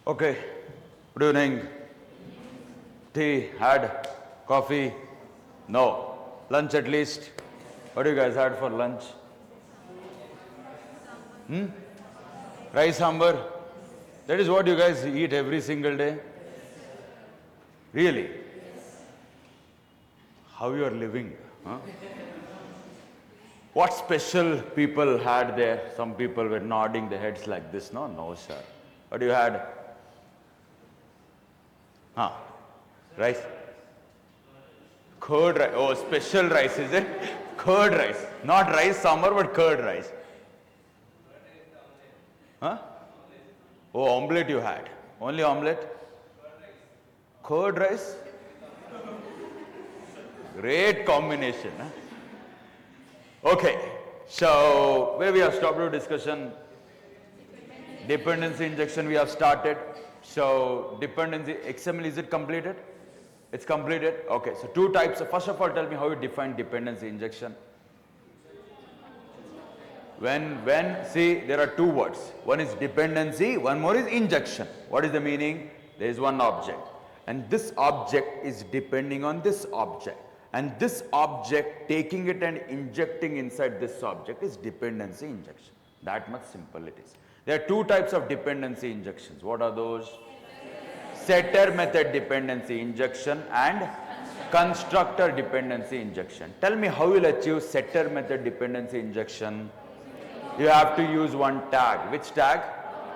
Okay, good evening. Tea, had, coffee? No. Lunch at least? What do you guys had for lunch? Rice sambar? That is what you guys eat every single day? Really? How you are living? Huh? What special people had there? Some people were nodding their heads like this. No, no, sir. What you had? Huh? Rice? Curd rice. Oh, special rice, is it? Curd rice. Not rice sambar, but curd rice. Huh? Oh, omelette you had. Only omelette? Curd rice? Great combination. Huh? Okay. So, where we have stopped our discussion? Dependency injection we have started. So, dependency, XML, is it completed? It's completed? Okay. So, two types. First of all, tell me how you define dependency injection. See, there are two words. One is dependency, one more is injection. What is the meaning? There is one object. And this object is depending on this object. And this object, taking it and injecting inside this object is dependency injection. That much simple it is. There are two types of dependency injections. What are those? Setter method dependency injection and constructor dependency injection. Tell me how you will achieve setter method dependency injection. You have to use one tag. Which tag?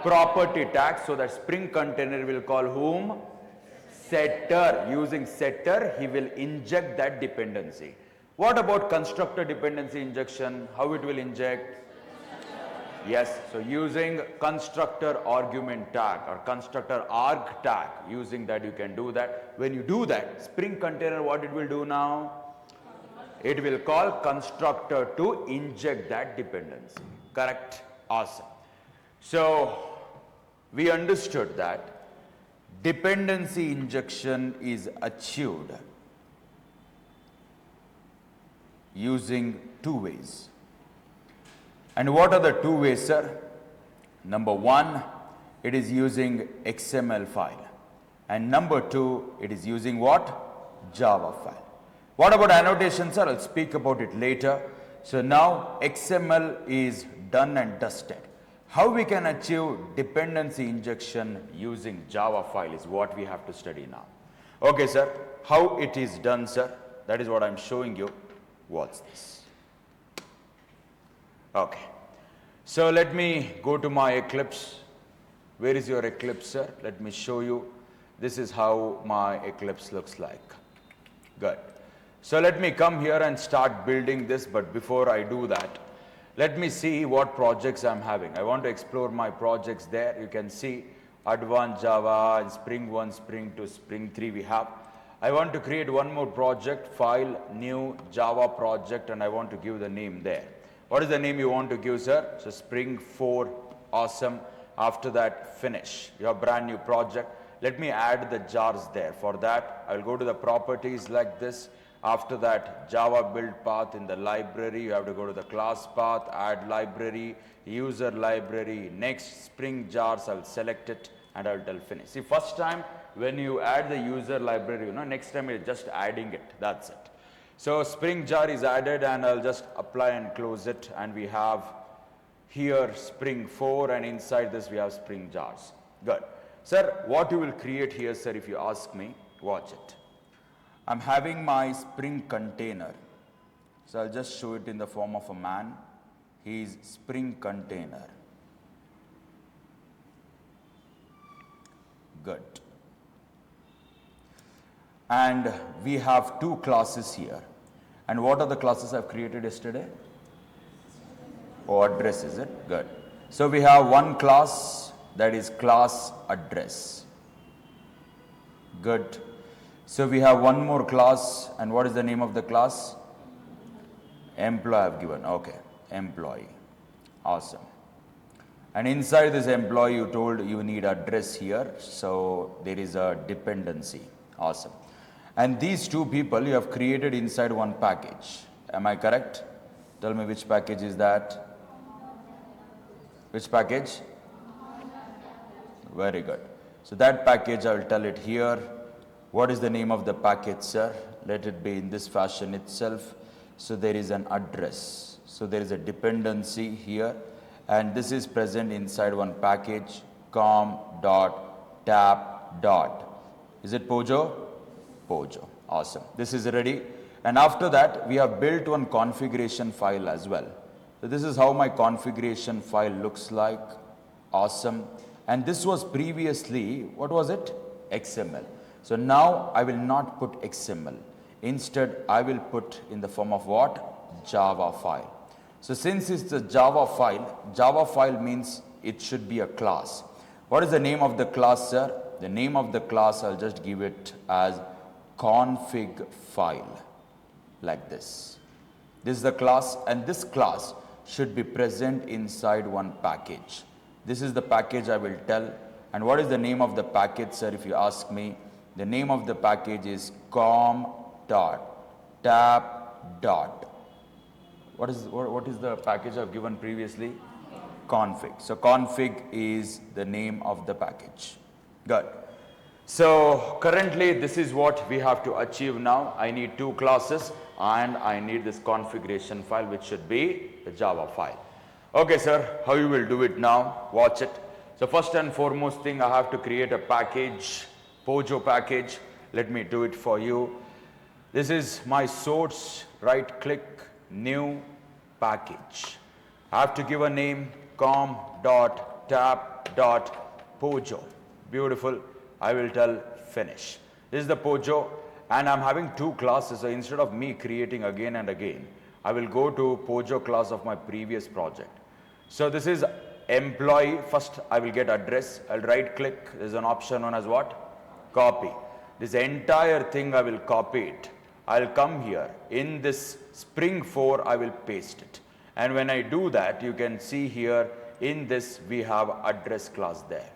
Property tag. So that Spring container will call whom? Setter. Using setter, he will inject that dependency. What about constructor dependency injection? How it will inject? Yes, so using constructor argument tag or constructor arg tag, using that you can do that. When you do that, Spring container, what it will do now? It will call constructor to inject that dependency. Correct? Awesome. So, we understood that dependency injection is achieved using two ways. And what are the two ways, sir? Number one, it is using XML file. And number two, it is using what? Java file. What about annotation, sir? I'll speak about it later. So now XML is done and dusted. How we can achieve dependency injection using Java file is what we have to study now. Okay, sir. How it is done, sir? That is what I'm showing you. What's this? Okay. So let me go to my Eclipse. Where is your Eclipse, sir? Let me show you. This is how my Eclipse looks like. Good. So let me come here and start building this, but before I do that, let me see what projects I'm having. I want to explore my projects there. You can see Advanced Java and Spring 1, Spring 2, Spring 3 we have. I want to create one more project, file, new Java project, and I want to give the name there. What is the name you want to give, sir? So Spring 4, awesome. After that, finish. You have brand new project. Let me add the jars there. For that, I'll go to the properties like this. After that, Java build path in the library. You have to go to the class path, add library, user library. Next, Spring jars, I'll select it and I'll tell finish. See, first time when you add the user library, next time you're just adding it. That's it. So Spring jar is added and I'll just apply and close it, and we have here Spring 4 and inside this we have Spring jars. Good. Sir, what you will create here, sir, if you ask me, watch it. I'm having my Spring container. So I'll just show it in the form of a man. He is Spring container. Good. And we have two classes here. And what are the classes I've created yesterday? Oh, address, is it? Good. So we have one class, that is class address. Good. So we have one more class, and what is the name of the class? Employee I've given. Okay, employee. Awesome. And inside this employee, you told you need address here, so there is a dependency. Awesome. And these two people you have created inside one package. Am I correct? Tell me which package is that? Which package? Very good. So that package, I will tell it here. What is the name of the package, sir? Let it be in this fashion itself. So there is an address. So there is a dependency here, and this is present inside one package, com.tap. Is it Pojo? Pojo. Awesome. This is ready. And after that, we have built one configuration file as well. So this is how my configuration file looks like. Awesome. And this was previously, what was it? XML. So now I will not put XML. Instead, I will put in the form of what? Java file. So since it's a Java file means it should be a class. What is the name of the class, sir? The name of the class, I'll just give it as config file, like this. This is the class, and this class should be present inside one package. This is the package I will tell. And what is the name of the package, sir, if you ask me? The name of the package is com.tap. What is the package I've given previously? Config. So config is the name of the package. Good. So currently this is what we have to achieve now. I need two classes and I need this configuration file, which should be the Java file. Okay, sir, how you will do it now? Watch it. So first and foremost thing, I have to create a package, Pojo package. Let me do it for you. This is my source, right click, new package. I have to give a name, com.tap.pojo. Beautiful. I will tell finish. This is the Pojo, and I'm having two classes. So instead of me creating again and again, I will go to Pojo class of my previous project. So this is employee. First I will get address. I'll right click. There's an option known as what? Copy. This entire thing I will copy it. I'll come here in this Spring 4, I will paste it. And when I do that, you can see here in this we have address class there.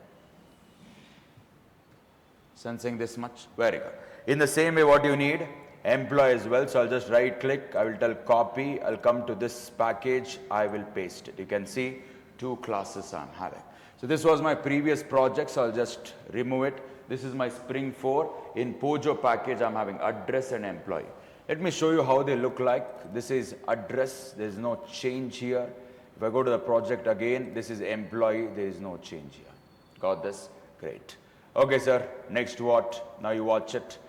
Sensing this much? Very good. In the same way, what you need? Employee as well. So I'll just right click. I will tell copy. I'll come to this package. I will paste it. You can see two classes I'm having. So this was my previous project. So I'll just remove it. This is my Spring 4. In Pojo package, I'm having address and employee. Let me show you how they look like. This is address. There is no change here. If I go to the project again, this is employee. There is no change here. Got this? Great. Okay, sir. Next what? Now you watch it.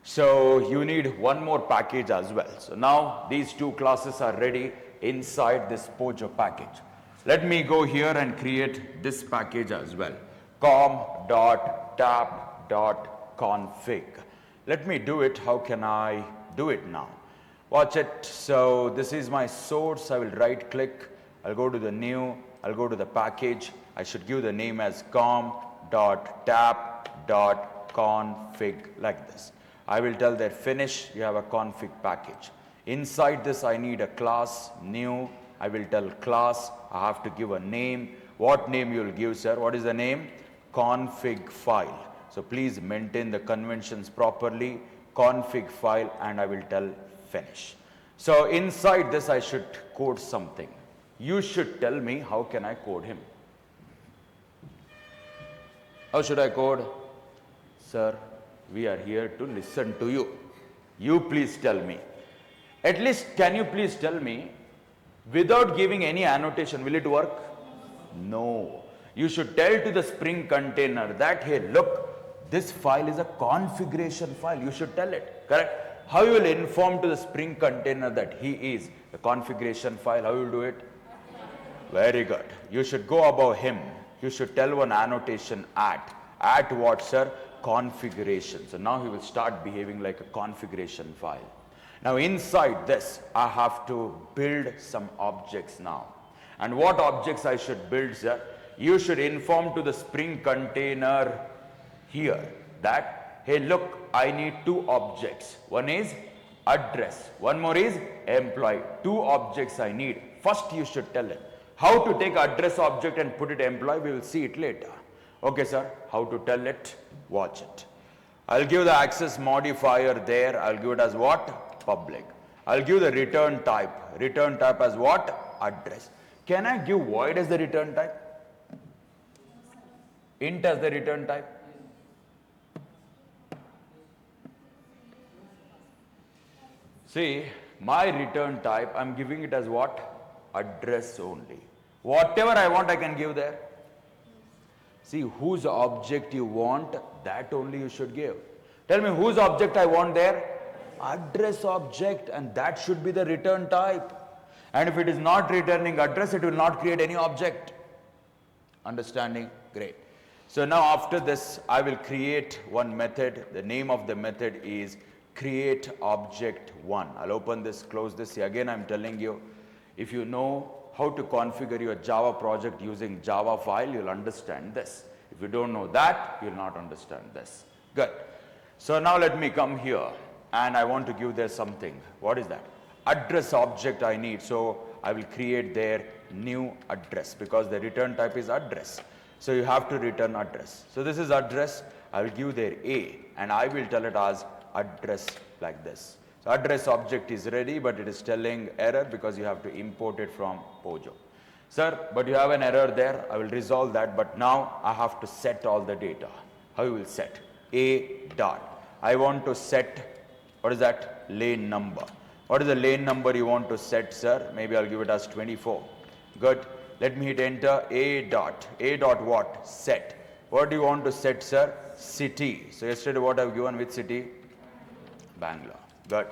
So you need one more package as well. So now these two classes are ready inside this Pojo package. Let me go here and create this package as well. com.tap.config. Let me do it. How can I do it now? Watch it. So this is my source. I will right click. I'll go to the new. I'll go to the package. I should give the name as com.tap.config, like this. I will tell that finish. You have a config package. Inside this, I need a class, new. I will tell class. I have to give a name. What name you will give, sir? What is the name? Config file. So please maintain the conventions properly. Config file, and I will tell finish. So inside this, I should code something. You should tell me how can I code him. How should I code? Sir, we are here to listen to you. You please tell me. At least, can you please tell me, without giving any annotation, will it work? No. You should tell to the Spring container that, hey, look, this file is a configuration file. You should tell it, correct? How you will inform to the Spring container that he is the configuration file? How you will do it? Very good. You should go above him. You should tell one annotation at what, sir? Configuration. So now he will start behaving like a configuration file. Now inside this, I have to build some objects now. And what objects I should build, sir? You should inform to the Spring container here that, hey, look, I need two objects. One is address. One more is employee. Two objects I need. First, you should tell it. How to take address object and put it employee, we will see it later. Okay, sir. How to tell it? Watch it. I'll give the access modifier there. I'll give it as what? Public. I'll give the return type. Return type as what? Address. Can I give void as the return type? Int as the return type? See, my return type, I'm giving it as what? Address only. Whatever I want, I can give there. See, whose object you want, that only you should give. Tell me whose object I want there? Address object, and that should be the return type. And if it is not returning address, it will not create any object. Understanding? Great. So now after this, I will create one method. The name of the method is create object one. I'll open this, close this. See, again, I'm telling you, if you know how to configure your Java project using Java file, you'll understand this. If you don't know that, you'll not understand this. Good. So now let me come here and I want to give there something. What is that? Address object I need. So I will create their new address because the return type is address. So you have to return address. So this is address. I will give there A and I will tell it as address like this. So address object is ready, but it is telling error because you have to import it from Pojo. Sir, but you have an error there. I will resolve that, but now I have to set all the data. How you will set? A dot. I want to set, what is that? Lane number. What is the lane number you want to set, sir? Maybe I'll give it as 24. Good. Let me hit enter. A dot. A dot what? Set. What do you want to set, sir? City. So yesterday what I've given with city? Bangalore. Good.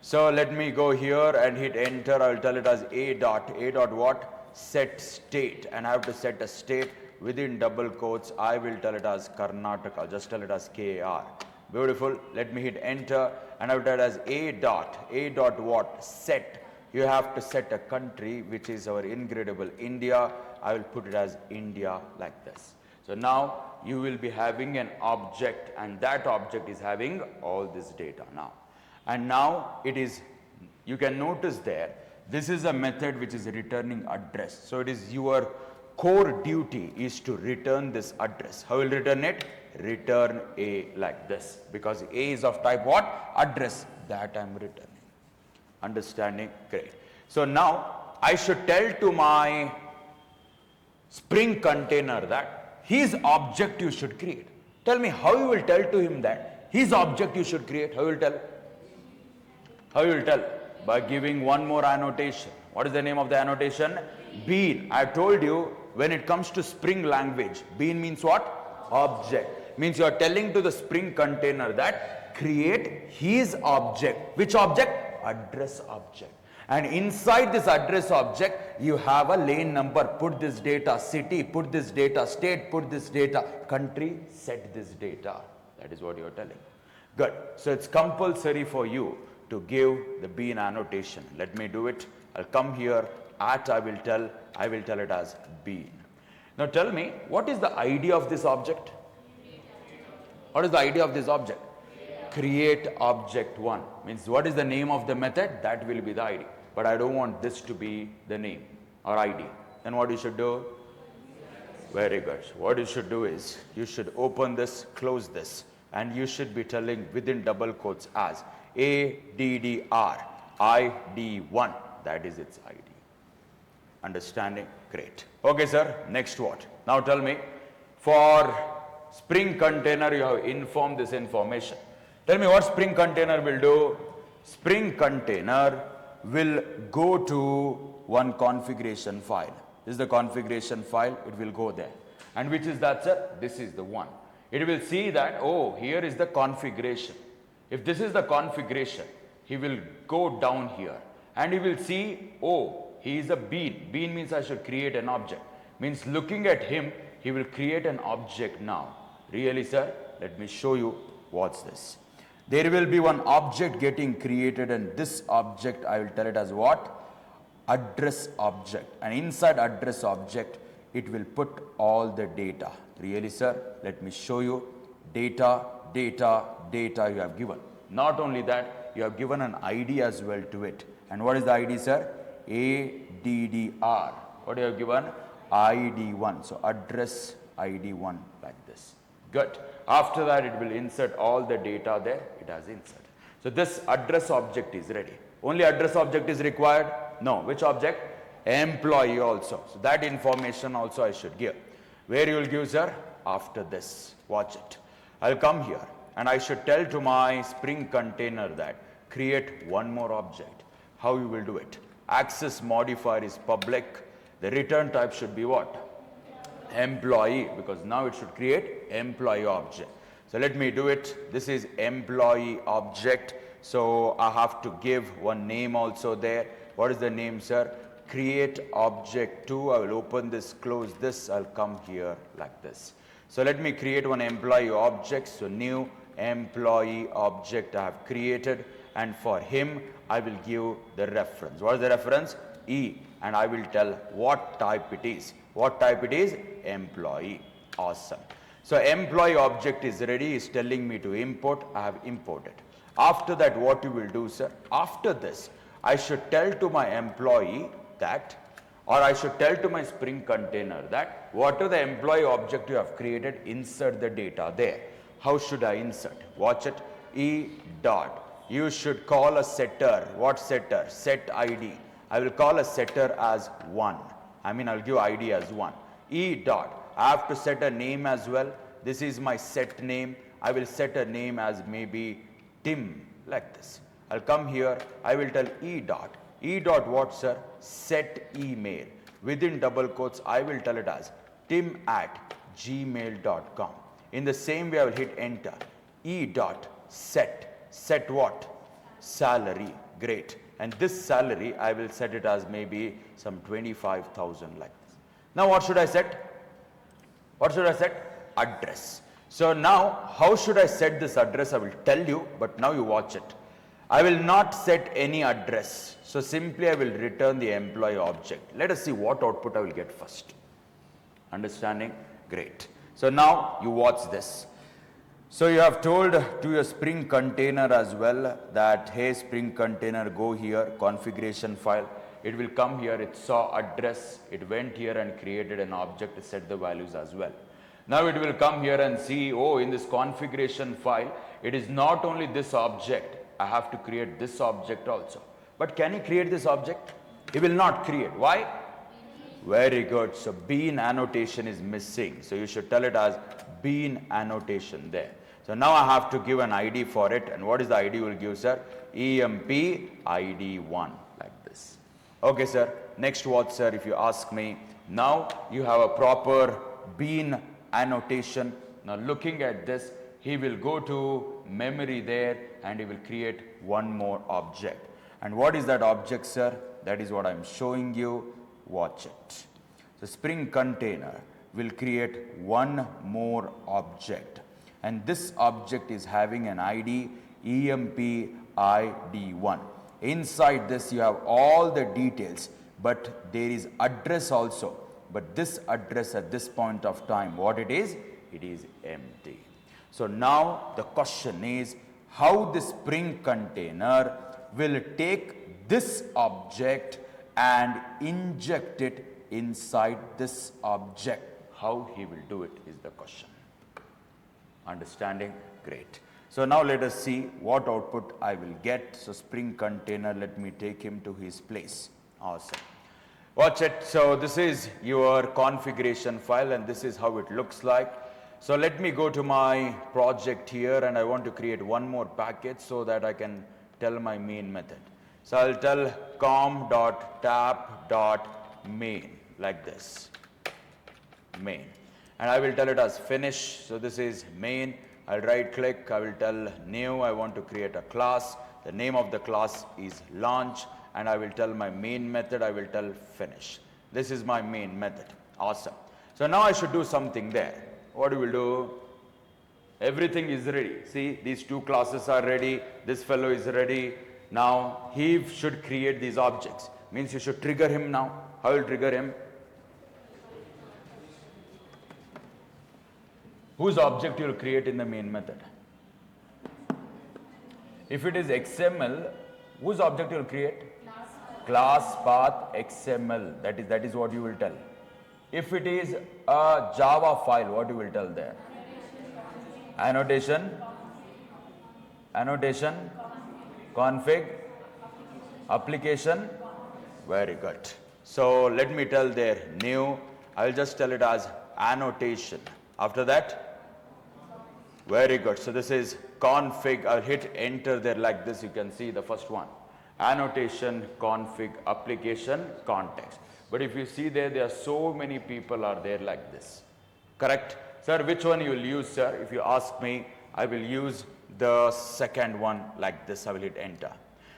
So let me go here and hit enter. I will tell it as A dot. A dot what? Set state. And I have to set a state within double quotes. I will tell it as Karnataka. I'll just tell it as KAR. Beautiful. Let me hit enter and I will tell it as A dot. A dot what? Set. You have to set a country which is our incredible India. I will put it as India like this. So now you will be having an object and that object is having all this data now. And now it is, you can notice there, this is a method which is returning address. So it is your core duty is to return this address. How will return it? Return A like this because A is of type what? Address. That I am returning. Understanding? Great. So now I should tell to my Spring container that his object you should create. Tell me how you will tell to him that his object you should create. How you will tell? How you will tell? By giving one more annotation. What is the name of the annotation? Bean. I told you when it comes to Spring language, bean means what? Object. Means you are telling to the Spring container that create his object. Which object? Address object. And inside this address object, you have a lane number. Put this data city, put this data state, put this data country, set this data. That is what you are telling. Good. So it's compulsory for you to give the bean annotation. Let me do it. I'll come here at I will tell it as bean. Now tell me, what is the idea of this object? What is the idea of this object? Create object one. Means what is the name of the method? That will be the ID. But I don't want this to be the name or ID. Then what you should do? Very good. What you should do is, you should open this, close this, and you should be telling within double quotes as ADDR ID1. That is its ID. Understanding? Great. Okay, sir. Next what? Now tell me, for Spring container, you have informed this information. Tell me what Spring container will do. Spring container will go to one configuration file. This is the configuration file. It will go there. And which is that, sir? This is the one. It will see that, oh, here is the configuration. If this is the configuration, he will go down here and he will see, oh, he is a bean. Bean means I should create an object. Means looking at him, he will create an object now. Really, sir? Let me show you what's this. There will be one object getting created and this object, I will tell it as what? Address object. And inside address object, it will put all the data. Really, sir? Let me show you. Data, data, data you have given. Not only that, you have given an ID as well to it. And what is the ID, sir? ADDR. What you have given? ID1. So address ID1 like this. Good. After that, it will insert all the data there. It has inserted. So this address object is ready. Only address object is required? No. Which object? Employee also. So that information also I should give. Where you will give, sir? After this. Watch it. I'll come here and I should tell to my Spring container that create one more object. How you will do it? Access modifier is public. The return type should be what? Employee, because now it should create employee object. So let me do it. This is employee object. So I have to give one name also there. What is the name, sir? Create object 2. I will open this, close this. I'll come here like this. So let me create one employee object. So new employee object I have created, and for him I will give the reference. What is the reference? E, and I will tell what type it is. What type it is? Employee. Awesome. So employee object is ready. Is telling me to import. I have imported. After that, what you will do, sir? After this, I should tell to my employee that, or I should tell to my Spring container that whatever the employee object you have created, insert the data there. How should I insert? Watch it. E dot. You should call a setter. What setter? Set ID. I will call a setter as 1. I'll give ID as 1. E dot. I have to set a name as well. This is my set name. I will set a name as maybe Tim, like this. I'll come here. I will tell E dot. E dot what, sir? Set email. Within double quotes, I will tell it as tim@gmail.com. In the same way, I will hit enter. E dot set. Set what? Salary. Great. And this salary, I will set it as maybe some 25,000 like this. Now what should I set? What should I set? Address. So now, how should I set this address? I will tell you, but now you watch it. I will not set any address. So simply I will return the employee object. Let us see what output I will get first. Understanding? Great. So now you watch this. So you have told to your Spring container as well that, hey, Spring container, go here, configuration file. It will come here, it saw address, it went here and created an object to set the values as well. Now it will come here and see, oh, in this configuration file, it is not only this object, I have to create this object also. But can he create this object? He will not create. Why? Very good. So bean annotation is missing. So you should tell it as bean annotation there. So now I have to give an ID for it. And what is the ID you will give, sir? EMP ID1, like this. Okay, sir. Next what, sir, if you ask me. Now you have a proper bean annotation. Now looking at this, he will go to memory there and he will create one more object. And what is that object, sir? That is what I'm showing you. Watch it. The Spring container will create one more object. And this object is having an ID EMP ID1. Inside this you have all the details, but there is address also. But this address at this point of time, what it is? It is empty. So now the question is how the Spring container will take this object and inject it inside this object. How he will do it is the question. Understanding? Great. So now let us see what output I will get. So Spring container, let me take him to his place. Awesome. Watch it. So this is your configuration file and this is how it looks like. So let me go to my project here and I want to create one more package so that I can tell my main method. So I'll tell com.tap.main like this. Main. And I will tell it as finish. So this is main. I'll right click. I will tell new. I want to create a class. The name of the class is launch. And I will tell my main method. I will tell finish. This is my main method. Awesome. So now I should do something there. What we will do? Everything is ready. See, these two classes are ready. This fellow is ready. Now he should create these objects. Means you should trigger him now. How will trigger him? Whose object you will create in the main method? If it is XML, whose object you will create? Class path XML. That is what you will tell. If it is a Java file, what you will tell there? Annotation, config, application. Very good. So let me tell there new. I will just tell it as annotation. After that, Very good. So this is config. I'll hit enter there like this. You can see the first one. Annotation, config, application, context. But if you see there are so many people are there like this. Correct? Sir, which one you will use, sir? If you ask me, I will use the second one like this. I will hit enter.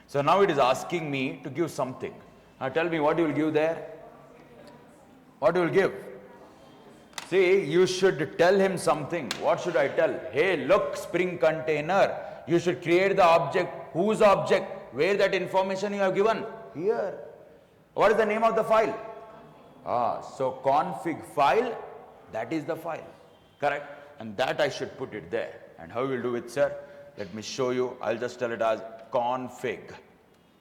So now it is asking me to give something. Now tell me what you will give there. What you will give? See, you should tell him something. What should I tell? Hey, look, Spring Container. You should create the object. Whose object? Where that information you have given? Here. What is the name of the file? So config file, that is the file. Correct? And that I should put it there. And how we will do it, sir? Let me show you. I'll just tell it as config.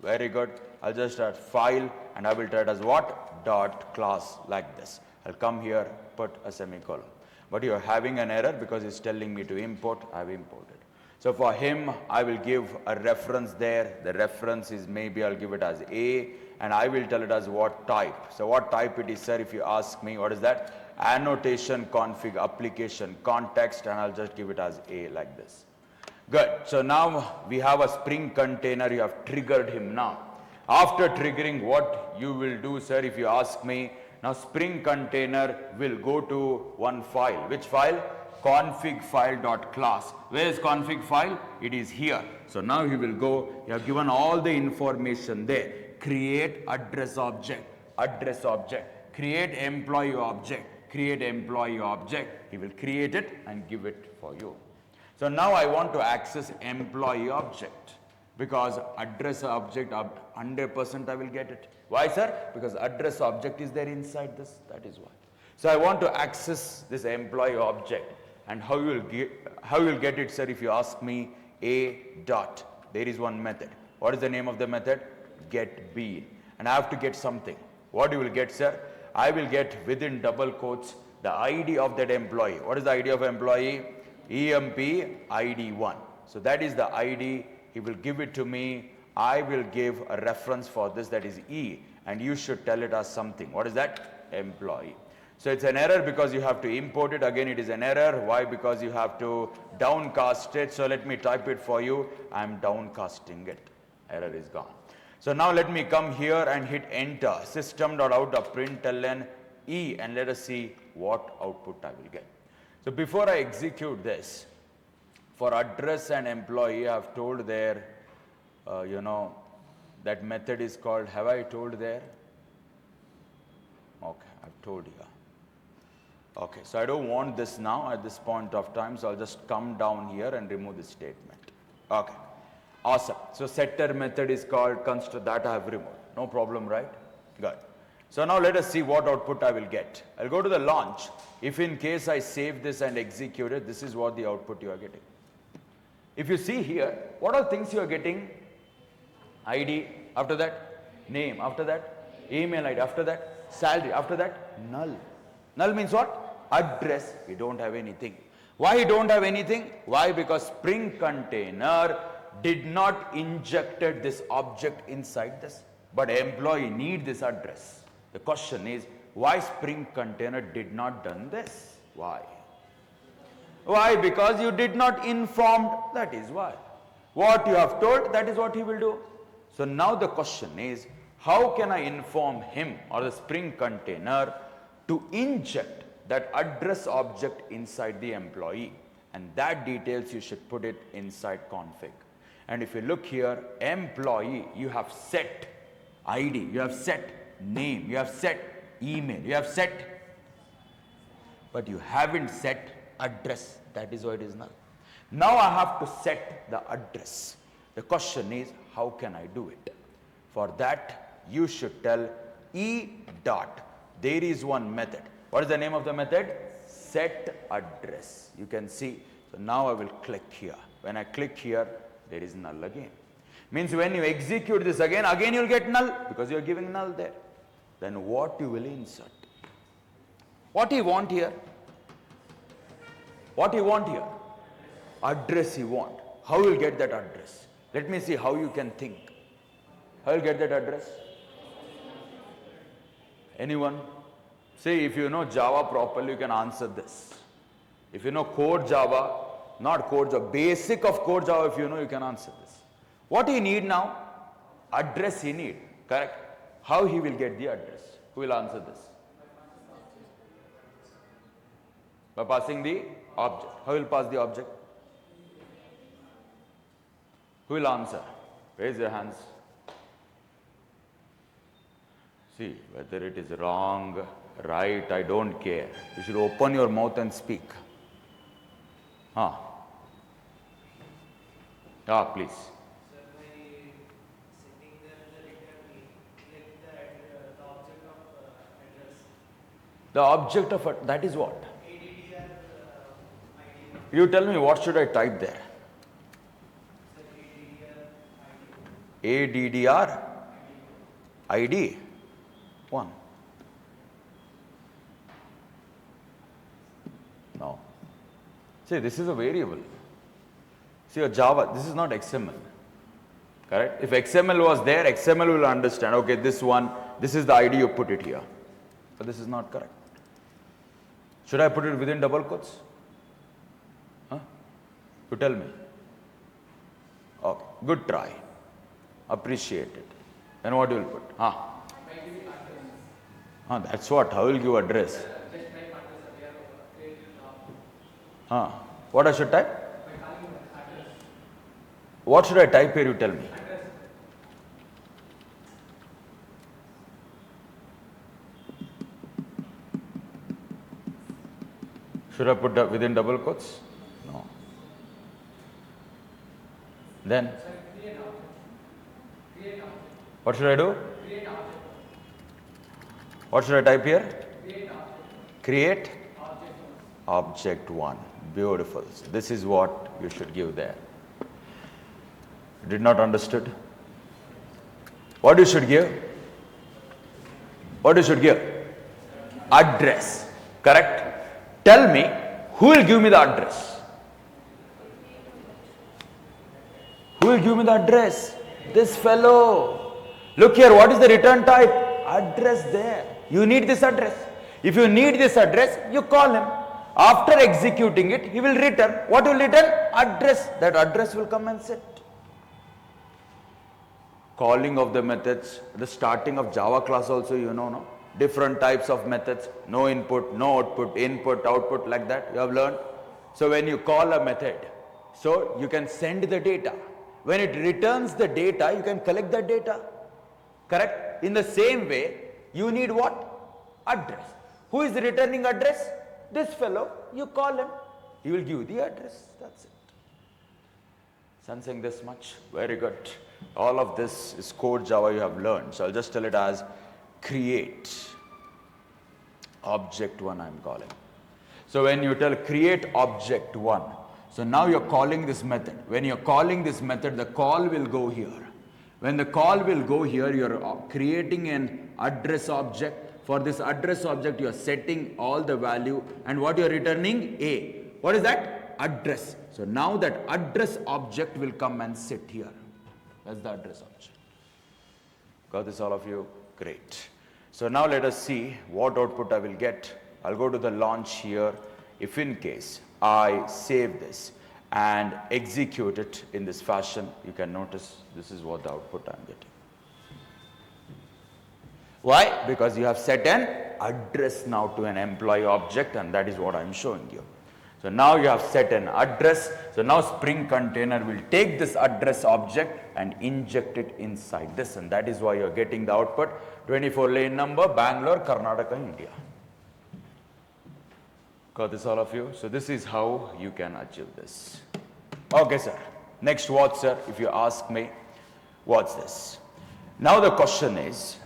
Very good. I'll just add file and I will tell it as what? Dot class like this. I'll come here, put a semicolon. But you're having an error because it's telling me to import. I've imported. So for him, I will give a reference there. The reference is maybe I'll give it as A and I will tell it as what type. So what type it is, sir, if you ask me, what is that? Annotation, config, application, context, and I'll just give it as A like this. Good. So now we have a Spring Container. You have triggered him now. After triggering, what you will do, sir, if you ask me, now Spring Container will go to one file. Which file? Config file.class. Where is config file? It is here. So now he will go, you have given all the information there. Create address object, create employee object, create employee object. He will create it and give it for you. So now I want to access employee object because address object 100% I will get it. Why, sir? Because address object is there inside this. That is why. So I want to access this employee object. And how you will get it, sir, if you ask me? A dot. There is one method. What is the name of the method? Get bean. And I have to get something. What you will get, sir? I will get within double quotes the ID of that employee. What is the ID of employee? EMP ID1. So that is the ID. He will give it to me. I will give a reference for this, that is E, and you should tell it as something. What is that? Employee. So it's an error because you have to import it. Again, it is an error. Why? Because you have to downcast it. So let me type it for you. I'm downcasting it. Error is gone. So now let me come here and hit enter. System.out.println E, and let us see what output I will get. So before I execute this, for address and employee, I have told there, that method is called, have I told there? Okay, I've told you. Okay, so I don't want this now at this point of time, so I'll just come down here and remove this statement. Okay, awesome. So setter method is called construct, that I have removed. No problem, right? Good. So now let us see what output I will get. I'll go to the launch. If in case I save this and execute it, this is what the output you are getting. If you see here, what are things you are getting? ID, after that, name, after that, email ID, after that, salary, after that, null. Null means what? Address. We don't have anything. Why we don't have anything? Why? Because Spring Container did not injected this object inside this, but employee need this address. The question is, why Spring Container did not done this? Why? Why? Because you did not informed, that is why. What you have told, that is what he will do. So now the question is, how can I inform him or the Spring Container to inject that address object inside the employee? And that details you should put it inside config. And if you look here, employee, you have set ID, you have set name, you have set email, you have set, but you haven't set address. That is why it is null. Now I have to set the address. The question is, how can I do it? For that, you should tell E dot. There is one method. What is the name of the method? Set address. You can see. So now I will click here. When I click here, there is null again. Means when you execute this again you will get null because you are giving null there. Then what you will insert? What you want here? What you want here? Address you want. How you will get that address? Let me see how you can think. How you will get that address? Anyone? See, if you know Java properly, you can answer this. If you know core Java, Not Core Java, basic of Core Java. If you know, you can answer this. What he need now? Address he need, correct? How he will get the address? Who will answer this? By passing the object. How will pass the object? Who will answer? Raise your hands. See, whether it is wrong, right, I don't care. You should open your mouth and speak. Ah, please. The object of that is what? You tell me, what should I type there? ADDR ID 1. No. See, this is a variable. See, your Java, this is not XML. Correct? If XML was there, XML will understand, okay, this one, this is the ID, you put it here. But this is not correct. Should I put it within double quotes? Huh? You tell me. Okay, good try. Appreciate it. Then what you will put? That's what. How will you give address? What I should type? What should I type here? You tell me. Should I put within double quotes? No. Then? What should I do? What should I type here? Create object 1. Beautiful. So this is what you should give there. Did not understood? What you should give? What you should give? Address. Correct? Tell me, who will give me the address? Who will give me the address? This fellow. Look here, what is the return type? Address there. You need this address. If you need this address, you call him. After executing it, he will return. What will return? Address. That address will come and sit. Calling of the methods, the starting of Java class also, you know, no? Different types of methods, no input, no output, input, output, like that, you have learned. So when you call a method, so you can send the data. When it returns the data, you can collect the data. Correct? In the same way, you need what? Address. Who is returning address? This fellow. You call him. He will give you the address. That's it. Sensing this much? Very good. All of this is Core Java you have learned. So I'll just tell it as create object 1 I'm calling. So when you tell create object 1, so now you're calling this method. When you're calling this method, the call will go here. When the call will go here, you're creating an address object. For this address object, you're setting all the value, and what you're returning? A. What is that? Address. So now that address object will come and sit here. That's the address object. Got this, all of you? Great. So now let us see what output I will get. I'll go to the launch here. If in case I save this and execute it in this fashion, you can notice this is what the output I'm getting. Why? Because you have set an address now to an employee object, and that is what I'm showing you. So now you have set an address. So now Spring Container will take this address object and inject it inside this, and that is why you're getting the output 24 lane number, Bangalore, Karnataka, India. Got this, all of you? So this is how you can achieve this. Okay, sir. Next, what, sir? If you ask me, what's this? Now the question is,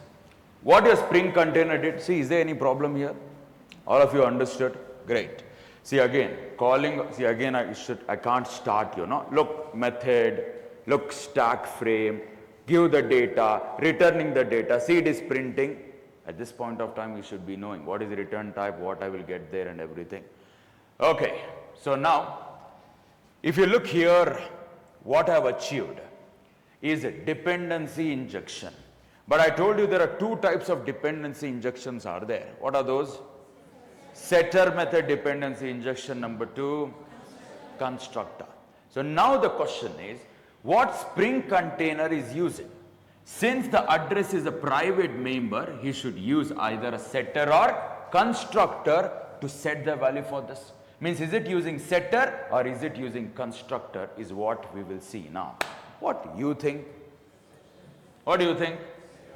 what your Spring Container did? See, is there any problem here? All of you understood? Great. See again, calling, see again I can't start, you know. Look, method, look, stack frame, give the data, returning the data, see it is printing. At this point of time, you should be knowing what is the return type, what I will get there and everything. Okay, so now, if you look here, what I have achieved is a dependency injection. But I told you there are two types of dependency injections are there. What are those? Setter method dependency injection number 2, constructor. So now the question is, what Spring container is using? Since the address is a private member, he should use either a setter or constructor to set the value for this. Means, is it using setter or is it using constructor is what we will see now. What do you think? What do you think?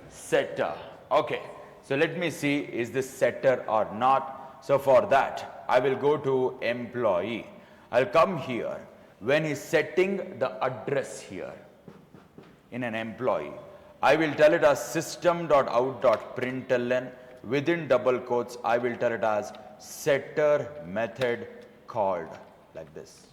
Setter. Okay. So let me see, is this setter or not? So for that, I will go to employee. I'll come here. When he's setting the address here in an employee, I will tell it as system.out.println. Within double quotes, I will tell it as setter method called, like this.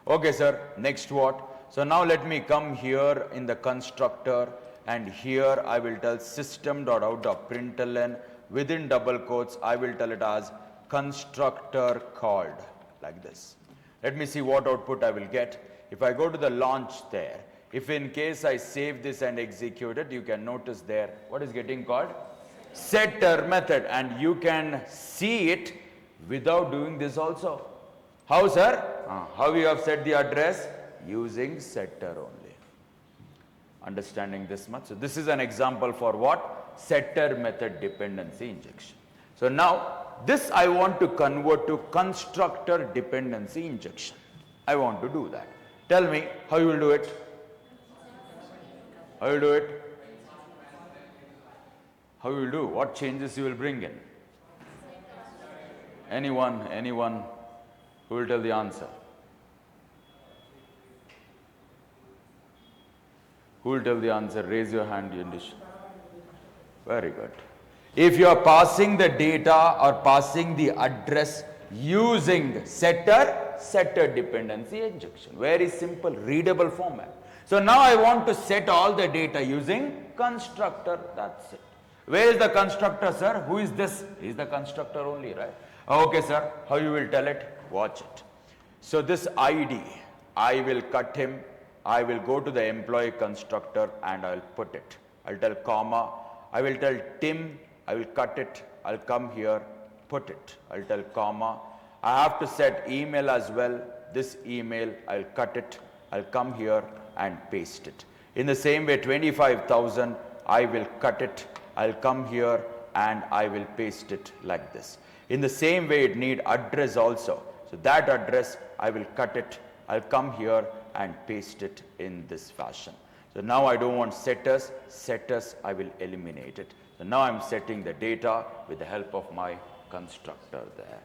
Okay, sir. Next what? So now let me come here in the constructor, and here I will tell system.out.println. Within double quotes, I will tell it as constructor called, like this. Let me see what output I will get. If I go to the launch there, if in case I save this and execute it, you can notice there, what is getting called? Setter method. And you can see it without doing this also. How, sir? How you have set the address? Using setter only. Understanding this much? So this is an example for what? Setter method dependency injection. So now, this I want to convert to constructor dependency injection. I want to do that. Tell me how you will do it. How you will do it? How you will do? What changes you will bring in? Anyone who will tell the answer? Who will tell the answer? Raise your hand, Yandish. Very good. If you are passing the data or passing the address using setter dependency injection. Very simple, readable format. So now I want to set all the data using constructor. That's it. Where is the constructor, sir? Who is this? He is the constructor only, right? Okay, sir. How you will tell it? Watch it. So this ID, I will cut him. I will go to the employee constructor and I will put it. I'll tell comma. I will tell Tim. I will cut it. I'll come here, put it. I'll tell comma. I have to set email as well. This email, I'll cut it. I'll come here and paste it. In the same way, 25,000, I will cut it. I'll come here and I will paste it like this. In the same way, it need address also. So that address, I will cut it. I'll come here and paste it in this fashion. So now I don't want setters. Setters, I will eliminate it. So now I'm setting the data with the help of my constructor there.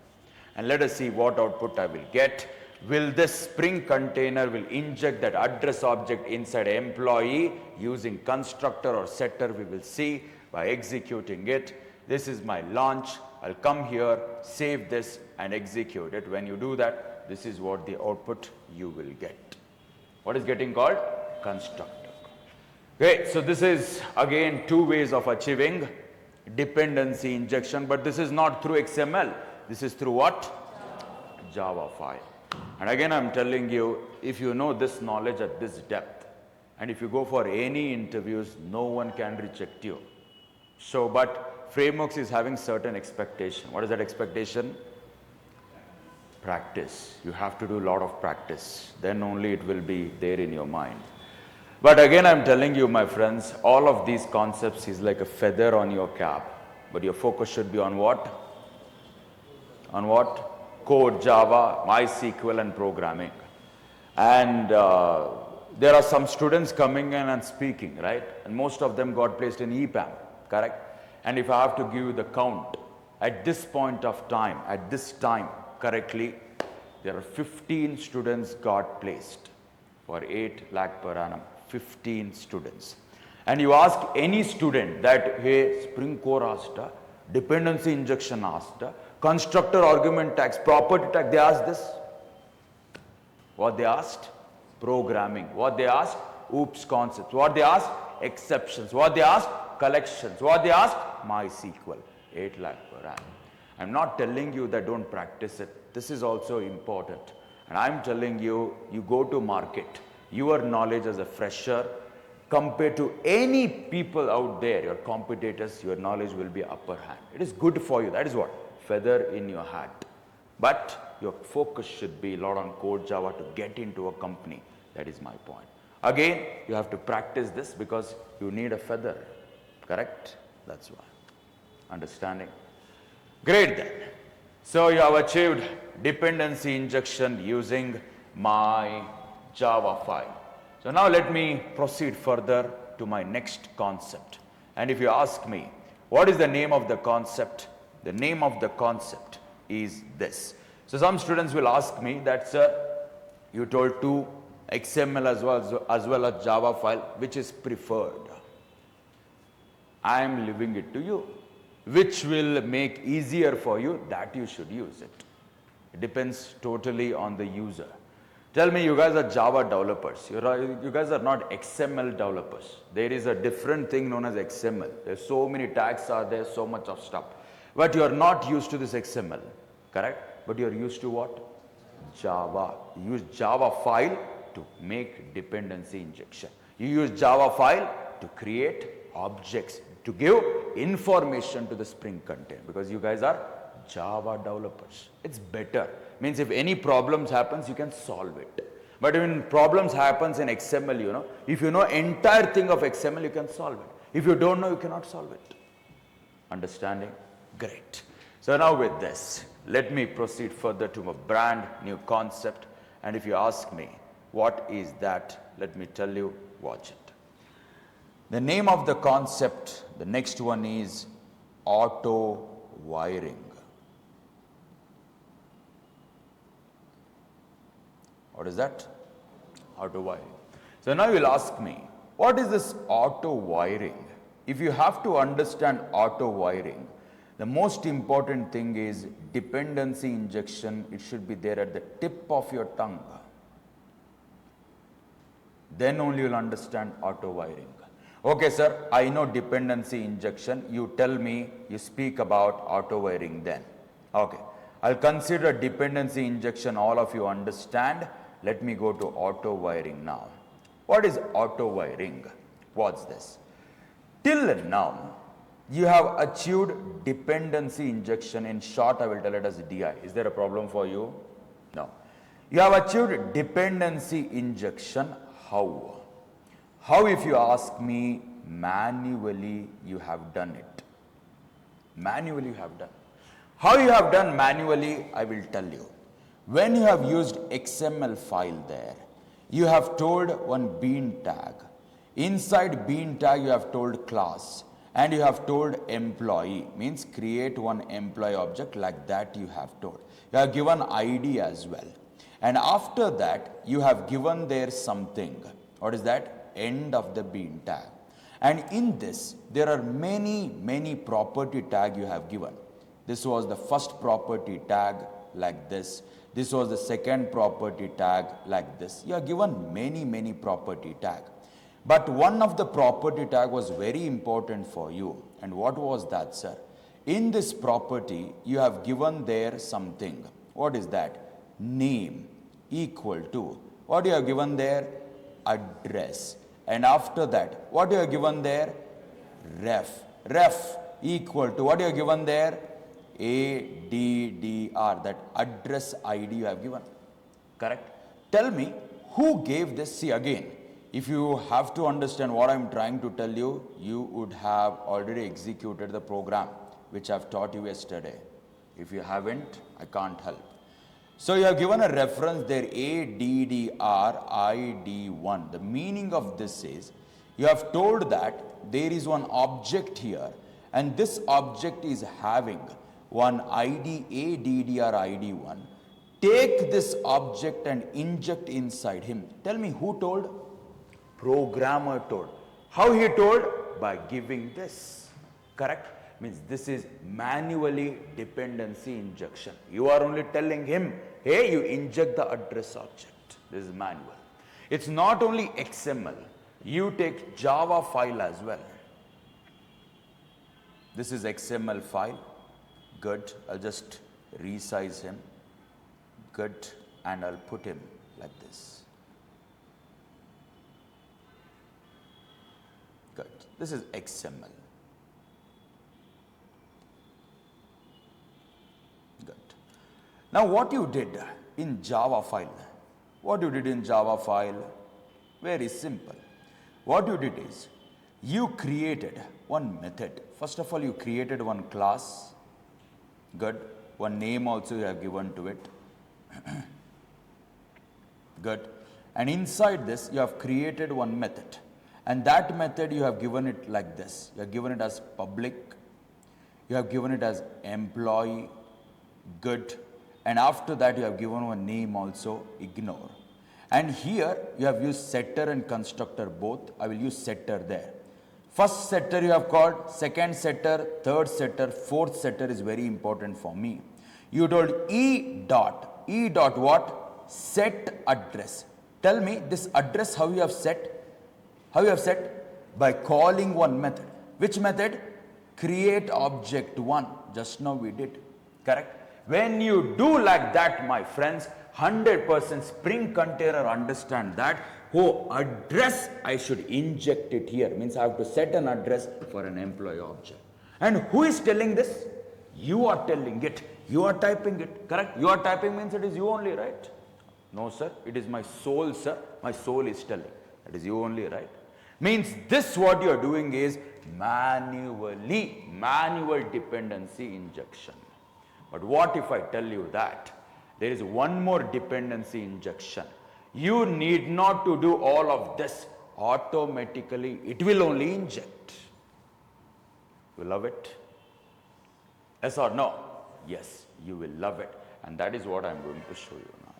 And let us see what output I will get. Will this Spring container will inject that address object inside employee using constructor or setter? We will see by executing it. This is my launch. I'll come here, save this and execute it. When you do that, this is what the output you will get. What is getting called? Constructor. Okay, so this is again two ways of achieving dependency injection, but this is not through XML. This is through what? Java file. And again, I'm telling you, if you know this knowledge at this depth, and if you go for any interviews, no one can reject you. So, but Frameworks is having certain expectation. What is that expectation? Practice. You have to do a lot of practice. Then only it will be there in your mind. But again, I'm telling you, my friends, all of these concepts is like a feather on your cap. But your focus should be on what? On what? Code, Java, MySQL and programming. And there are some students coming in and speaking, right? And most of them got placed in EPAM, correct? And if I have to give you the count, at this point of time, at this time, correctly, there are 15 students got placed for 8 lakh per annum. 15 students. And you ask any student that, hey, Spring Core asked, dependency injection asked, constructor argument tags, property tag, they asked this. What they asked? Programming. What they asked? Oops concepts. What they asked? Exceptions. What they asked? Collections. What they asked? MySQL. 8 lakh per annum. I'm not telling you that don't practice it. This is also important. And I'm telling you, you go to market. Your knowledge as a fresher, compared to any people out there, your competitors, your knowledge will be upper hand. It is good for you. That is what? Feather in your hat. But your focus should be a lot on core Java to get into a company. That is my point. Again, you have to practice this because you need a feather, correct? That's why. Understanding? Great then. So you have achieved dependency injection using my Java file. So now let me proceed further to my next concept. And if you ask me, what is the name of the concept? The name of the concept is this. So some students will ask me that, sir, you told two XML as well as Java file, which is preferred? I am leaving it to you. Which will make easier for you, that you should use it. It depends totally on the user. Tell me, you guys are Java developers. You guys are not XML developers. There is a different thing known as XML. There's so many tags are there, so much of stuff. But you are not used to this XML, correct? But you are used to what? Java. You use Java file to make dependency injection. You use Java file to create objects, to give information to the Spring container, because you guys are Java developers. It's better. Means if any problems happens, you can solve it. But when problems happens in XML, if you know entire thing of XML, you can solve it. If you don't know, you cannot solve it. Understanding? Great. So now with this, let me proceed further to a brand new concept. And if you ask me, what is that? Let me tell you, watch it. The name of the concept, the next one is auto wiring. What is that? Auto wiring. So now you'll ask me, what is this auto wiring? If you have to understand auto wiring, the most important thing is dependency injection. It should be there at the tip of your tongue. Then only you'll understand auto wiring. Okay, sir, I know dependency injection. You tell me, you speak about auto wiring then. Okay, I'll consider dependency injection, all of you understand. Let me go to auto wiring now. What is auto wiring? What's this? Till now, you have achieved dependency injection. In short, I will tell it as DI. Is there a problem for you? No. You have achieved dependency injection. How? How, if you ask me, manually you have done it. Manually you have done. How you have done manually, I will tell you. When you have used XML file there, you have told one bean tag. Inside bean tag, you have told class. And you have told employee, means create one employee object, like that you have told. You have given ID as well. And after that, you have given there something. What is that? End of the bean tag. And in this, there are many property tag you have given. This was the first property tag like this. This was the second property tag like this. You have given many property tag. But one of the property tag was very important for you. And what was that, sir? In this property, you have given there something. What is that? Name equal to. What you have given there? Address. And after that, what you have given there? Ref. Ref equal to. What you have given there? ADDR. That address ID you have given. Correct? Tell me, who gave this? See again. If you have to understand what I am trying to tell you, you would have already executed the program which I have taught you yesterday. If you haven't, I can't help. So you have given a reference there, ADDRID1. The meaning of this is, you have told that there is one object here, and this object is having one ID, ADDRID1. Take this object and inject inside him. Tell me, who told? Programmer told. How he told? By giving this. Correct? Means this is manually dependency injection. You are only telling him, hey, you inject the address object. This is manual. It's not only XML. You take Java file as well. This is XML file. Good. I'll just resize him. Good. And I'll put him like this. Good. This is XML. Good. Now what you did in Java file, very simple. What you did is, you created one method. First of all, you created one class, good. One name also you have given to it, good. And inside this, you have created one method. And that method you have given it like this. You have given it as public, you have given it as employee, good. And after that you have given one name also, ignore. And here you have used setter and constructor both. I will use setter there. First setter you have called, second setter, third setter, fourth setter is very important for me. You told e dot what? Set address. Tell me this address how you have set? How you have set? By calling one method. Which method? Create object one. Just now we did. Correct? When you do like that, my friends, 100% Spring Container understand that, oh, address I should inject it here. Means I have to set an address for an employee object. And who is telling this? You are telling it. You are typing it. Correct? You are typing means it is you only, right? No, sir. It is my soul, sir. My soul is telling. That is you only, right? Means this what you are doing is manual dependency injection. But what if I tell you that there is one more dependency injection? You need not to do all of this. Automatically, it will only inject. You love it? Yes or no? Yes, you will love it. And that is what I am going to show you now.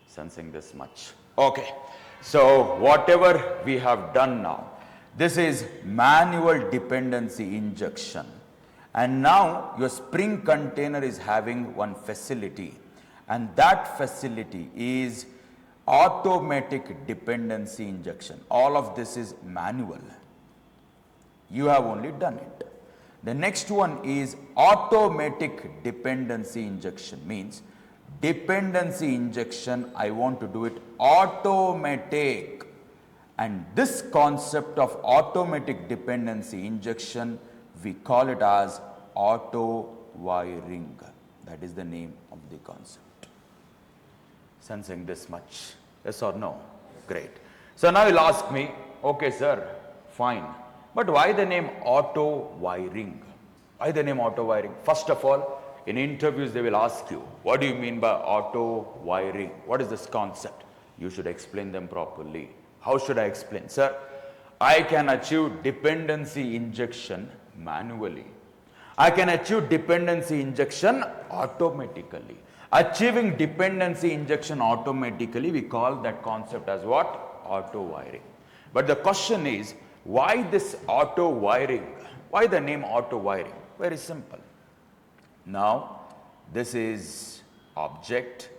Sensing this much. Okay. So, whatever we have done now, this is manual dependency injection. And now your Spring Container is having one facility. And that facility is automatic dependency injection. All of this is manual. You have only done it. The next one is automatic dependency injection. Means dependency injection, I want to do it automatic. And this concept of automatic dependency injection, we call it as auto wiring. That is the name of the concept. Sensing this much? Yes or no? Great. So now you'll ask me, okay sir, fine. But why the name auto wiring? Why the name auto wiring? First of all, in interviews they will ask you, what do you mean by auto wiring? What is this concept? You should explain them properly. How should I explain? Sir, I can achieve dependency injection manually. I can achieve dependency injection automatically. Achieving dependency injection automatically, we call that concept as what? Auto wiring. But the question is, why this auto wiring? Why the name auto wiring? Very simple. Now, this is object.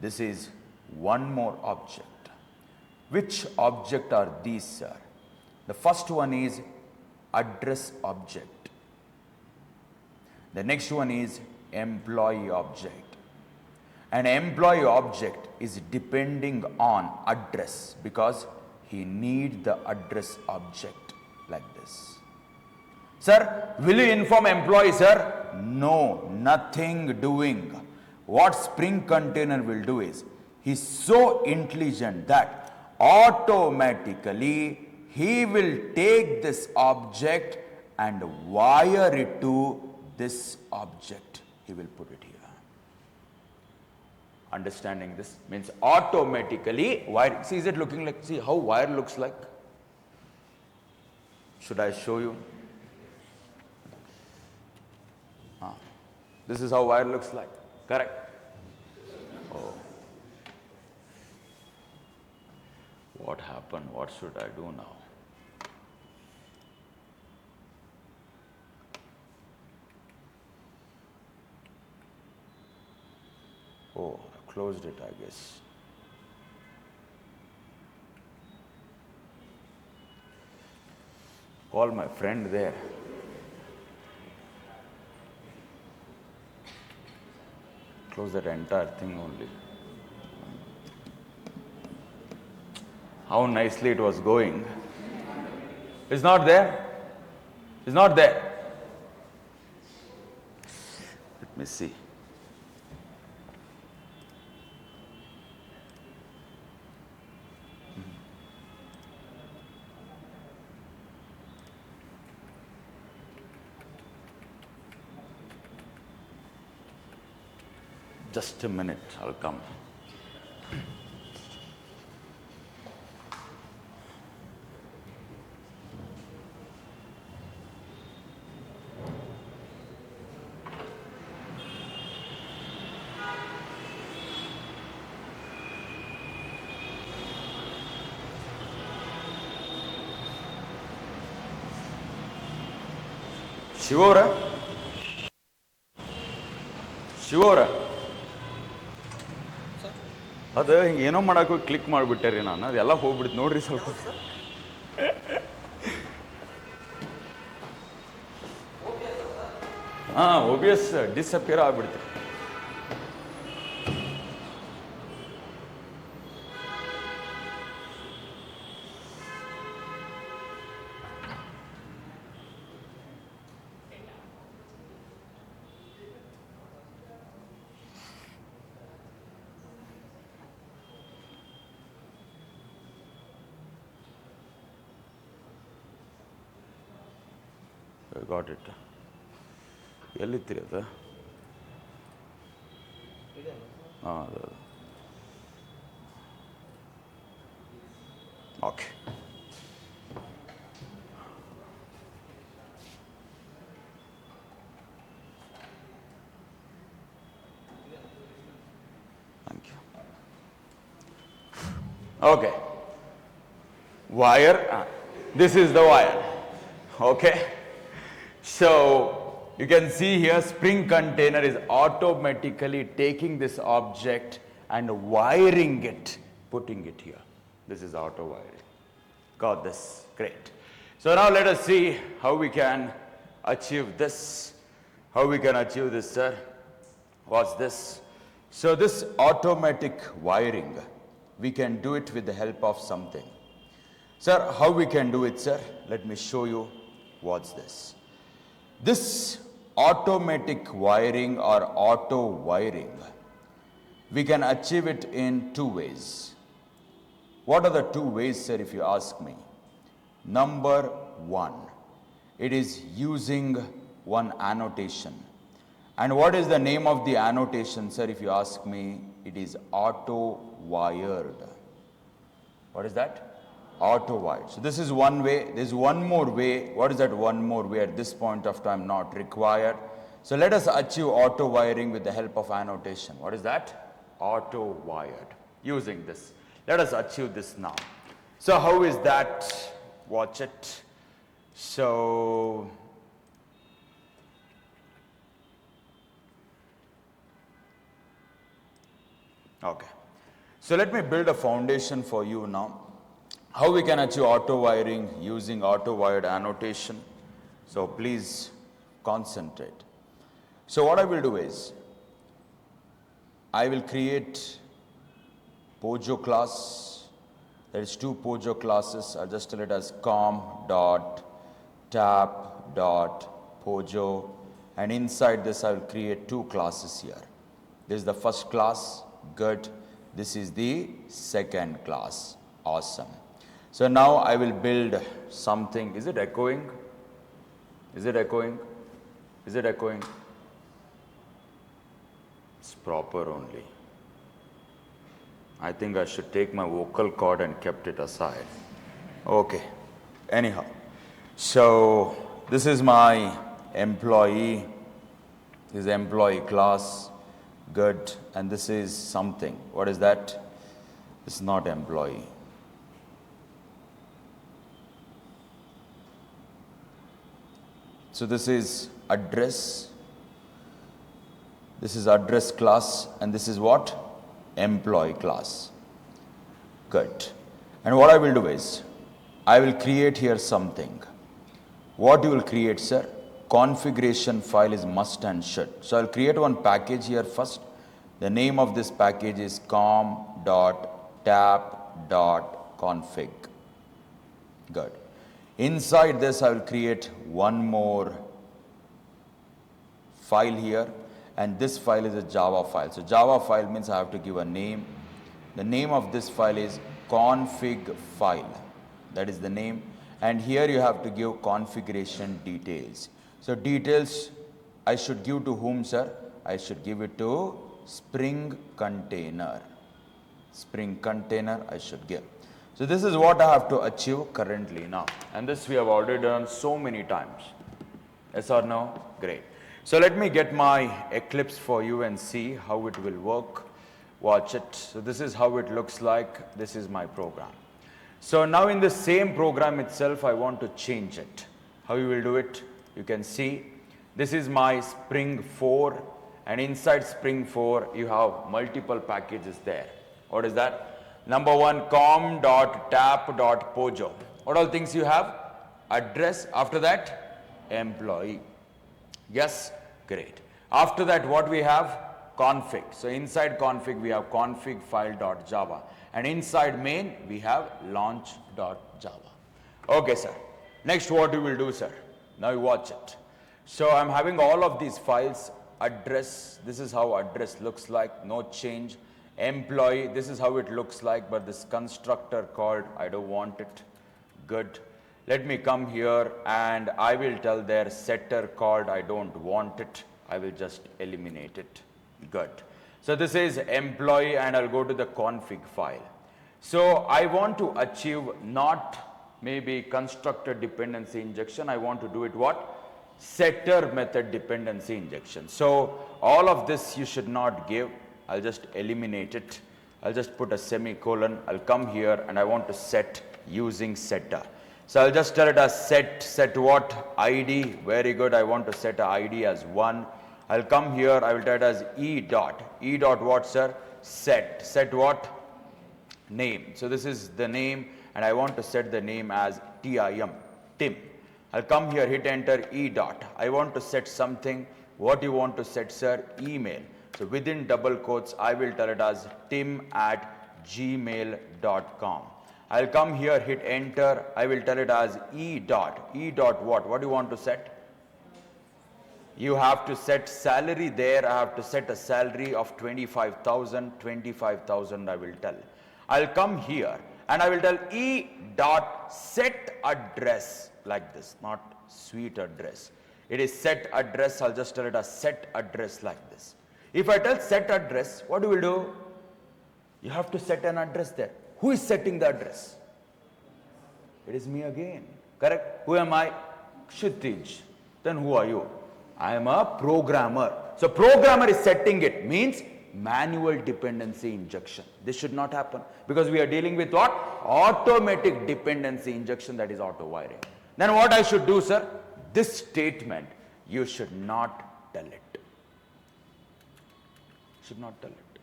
This is one more object. Which object are these, sir? The first one is address object. The next one is employee object. An employee object is depending on address because he needs the address object like this. Sir, will you inform employee, sir? No, nothing doing. What Spring Container will do is, he's so intelligent that automatically he will take this object and wire it to this object. He will put it here. Understanding this means automatically wire. See, is it looking like, see how wire looks like? Should I show you? This is how wire looks like. Correct? Oh. What happened? What should I do now? Oh, I closed it, I guess. Call my friend there. Close that entire thing only. How nicely it was going. It's not there. It's not there. Let me see. Just a minute, I'll come. ಶಿವರ ಅದು ಹಿಂಗೆ ಏನೋ ಮಾಡಕ್ಕೆ click ಮಾಡಿಬಿಟ್ಟೆ ರೀ ನಾನು, ಅದೆಲ್ಲ ಹೋಗ್ಬಿಡ್ತು ನೋಡ್ರಿ ಸ್ವಲ್ಪ. ಹಾಂ, OBS ಡಿಸಪಿಯರ್ ಆಗ್ಬಿಡ್ತು. Got it. ಎಲ್ಲಿತ್ತೀರಿ ಅದು? ಹಾಂ, ಅದು okay. Thank you. Okay, wire, this is the wire. Okay, so you can see here spring container is automatically taking this object and wiring it, putting it here. This is auto wiring. Got this? Great. So now let us see how we can achieve this. How we can achieve this, sir? What's this? So this automatic wiring, we can do it with the help of something. Sir, how we can do it, sir? Let me show you. What's this? This automatic wiring or auto wiring, we can achieve it in two ways. What are the two ways, sir, if you ask me? Number one, it is using one annotation. And what is the name of the annotation, sir, if you ask me? It is auto wired. What is that? Auto wired. So this is one way. There's one more way. What is that one more way? At this point of time not required. So let us achieve auto wiring with the help of annotation. What is that? Auto wired. Using this. Let us achieve this now. So how is that? Watch it. So okay. So let me build a foundation for you now. How we can achieve auto wiring using auto wired annotation. So please concentrate. So what I will do is, I will create Pojo class. There is two Pojo classes. I'll just tell it as com.tap.pojo, and inside this I will create two classes here. This is the first class. Good. This is the second class. Awesome. So now I will build something. Is it echoing? Is it echoing? Is it echoing? It's proper only. I think I should take my vocal cord and kept it aside. Okay. Anyhow. So this is my employee. This is employee class. Good. And this is something. What is that? It's not employee. So this is address. This is address class, and this is what? Employee class. Good. And what I will do is, I will create here something. What you will create, sir? Configuration file is must and should. So I'll create one package here first. The name of this package is com.tap.config. Good. Inside this, I will create one more file here, and this file is a Java file. So Java file means I have to give a name. The name of this file is config file. That is the name. And here you have to give configuration details. So details I should give to whom, sir? I should give it to Spring container. Spring container I should give. So this is what I have to achieve currently now. And this we have already done so many times. Yes or no? Great. So let me get my Eclipse for you and see how it will work. Watch it. So this is how it looks like. This is my program. So now in the same program itself, I want to change it. How you will do it? You can see this is my Spring 4, and inside Spring 4 you have multiple packages there. What is that? Number one, com.tap.pojo. What all things you have? Address. After that, employee. Yes, great. After that, what we have? Config. So inside config, we have config file.java. And inside main, we have launch.java. Okay, sir. Next, what you will do, sir? Now you watch it. So I'm having all of these files. Address, this is how address looks like, no change. Employee, this is how it looks like, but this constructor called, I don't want it. Good. Let me come here and I will tell their setter called, I don't want it. I will just eliminate it. Good. So this is employee, and I'll go to the config file. So I want to achieve not maybe constructor dependency injection. I want to do it what? Setter method dependency injection. So all of this you should not give. I'll just eliminate it. I'll just put a semicolon. I'll come here and I want to set using setter. So I'll just tell it as set what? ID. Very good. I want to set a ID as 1. I'll come here. I will tell it as e dot what, sir? Set what? Name. So this is the name, and I want to set the name as Tim. I'll come here, hit enter, e dot. I want to set something. What you want to set, sir? Email. So within double quotes, I will tell it as tim@gmail.com. I'll come here, hit enter. I will tell it as e dot. E dot what? What do you want to set? You have to set salary there. I have to set a salary of 25,000. 25,000 I will tell. I'll come here and I will tell e dot set address like this, not sweet address. It is set address. I'll just tell it as set address like this. If I tell set address, what you will do? You have to set an address there. Who is setting the address? It is me again. Correct? Who am I? Kshitij. Then who are you? I am a programmer. So programmer is setting it, means manual dependency injection. This should not happen because we are dealing with what? Automatic dependency injection, that is auto wiring. Then what I should do, sir? This statement, you should not tell it. Should not tell it.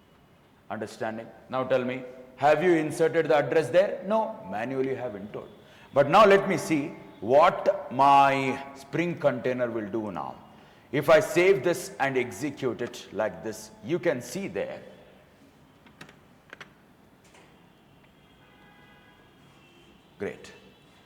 Understanding? Now tell me, have you inserted the address there? No, manually you haven't told. But now let me see what my Spring container will do now. If I save this and execute it like this, you can see there. Great.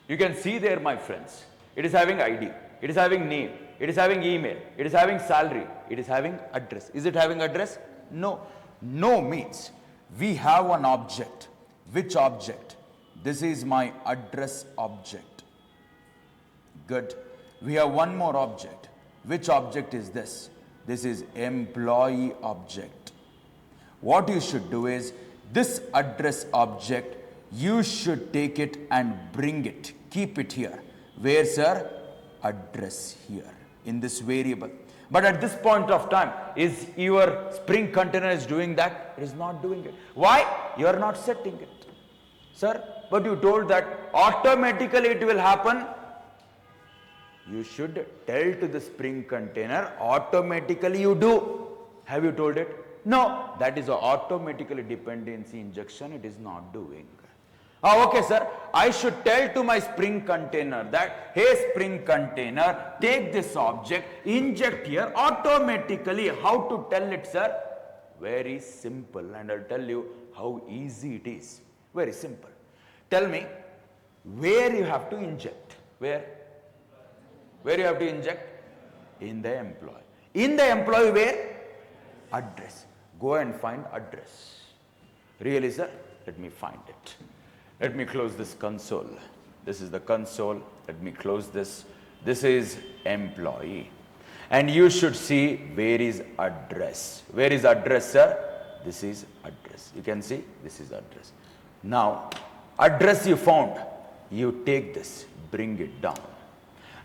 You can see there, my friends. It is having ID. It is having name. It is having email. It is having salary. It is having address. Is it having address? No. No means we have an object. Which object? This is my address object. Good. We have one more object. Which object is this? This is employee object. What you should do is, this address object, you should take it and bring it. Keep it here. Where, sir? Address here in this variable. But at this point of time, is your Spring container is doing that? It is not doing it. Why? You are not setting it. Sir, but you told that automatically it will happen. You should tell to the Spring container, automatically you do. Have you told it? No, that is an automatically dependency injection, it is not doing. Oh, okay, sir, I should tell to my Spring container that, hey, Spring container, take this object, inject here automatically. How to tell it, sir? Very simple, and I'll tell you how easy it is. Very simple. Tell me, where you have to inject? Where? Where you have to inject? In the employee. In the employee where? Address. Go and find address. Really, sir? Let me find it. Let me close this console. This is the console. Let me close this. This is employee. And you should see where is address. Where is address, sir? This is address. You can see this is address. Now, address you found, you take this, bring it down.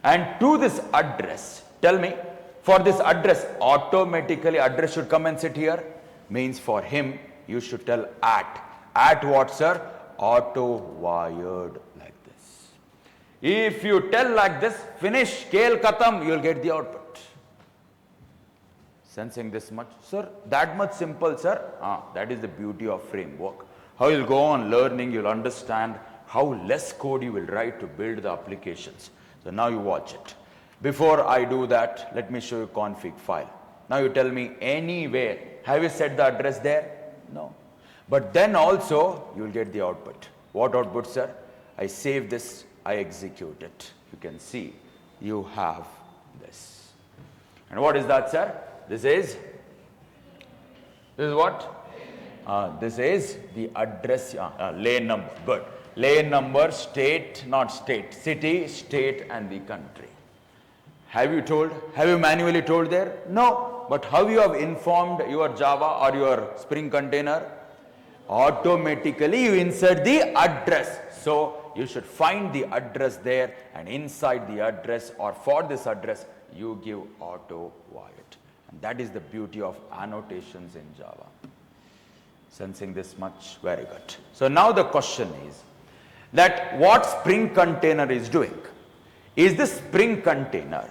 And to this address, tell me, for this address, automatically address should come and sit here. Means for him, you should tell at. At what, sir? Auto wired like this. If you tell like this, finish, kel khatam, you will get the output. Sensing this much? Sir, that much simple, sir? That is the beauty of framework. How you'll go on learning, you'll understand how less code you will write to build the applications. So now you watch it. Before I do that, let me show you config file. Now you tell me anywhere. Have you set the address there? No. But then also you will get the output. What output, sir? I save this, I execute it. You can see you have this. And what is that, sir? This is what? This is the address, lane number. Good. Lane number, state, not state, city, state, and the country. Have you told? Have you manually told there? No. But how you have informed your Java or your Spring container? Automatically you insert the address. So you should find the address there, and inside the address or for this address, you give auto wired. And that is the beauty of annotations in Java. Sensing this much? Very good. So now the question is that what Spring container is doing is this Spring container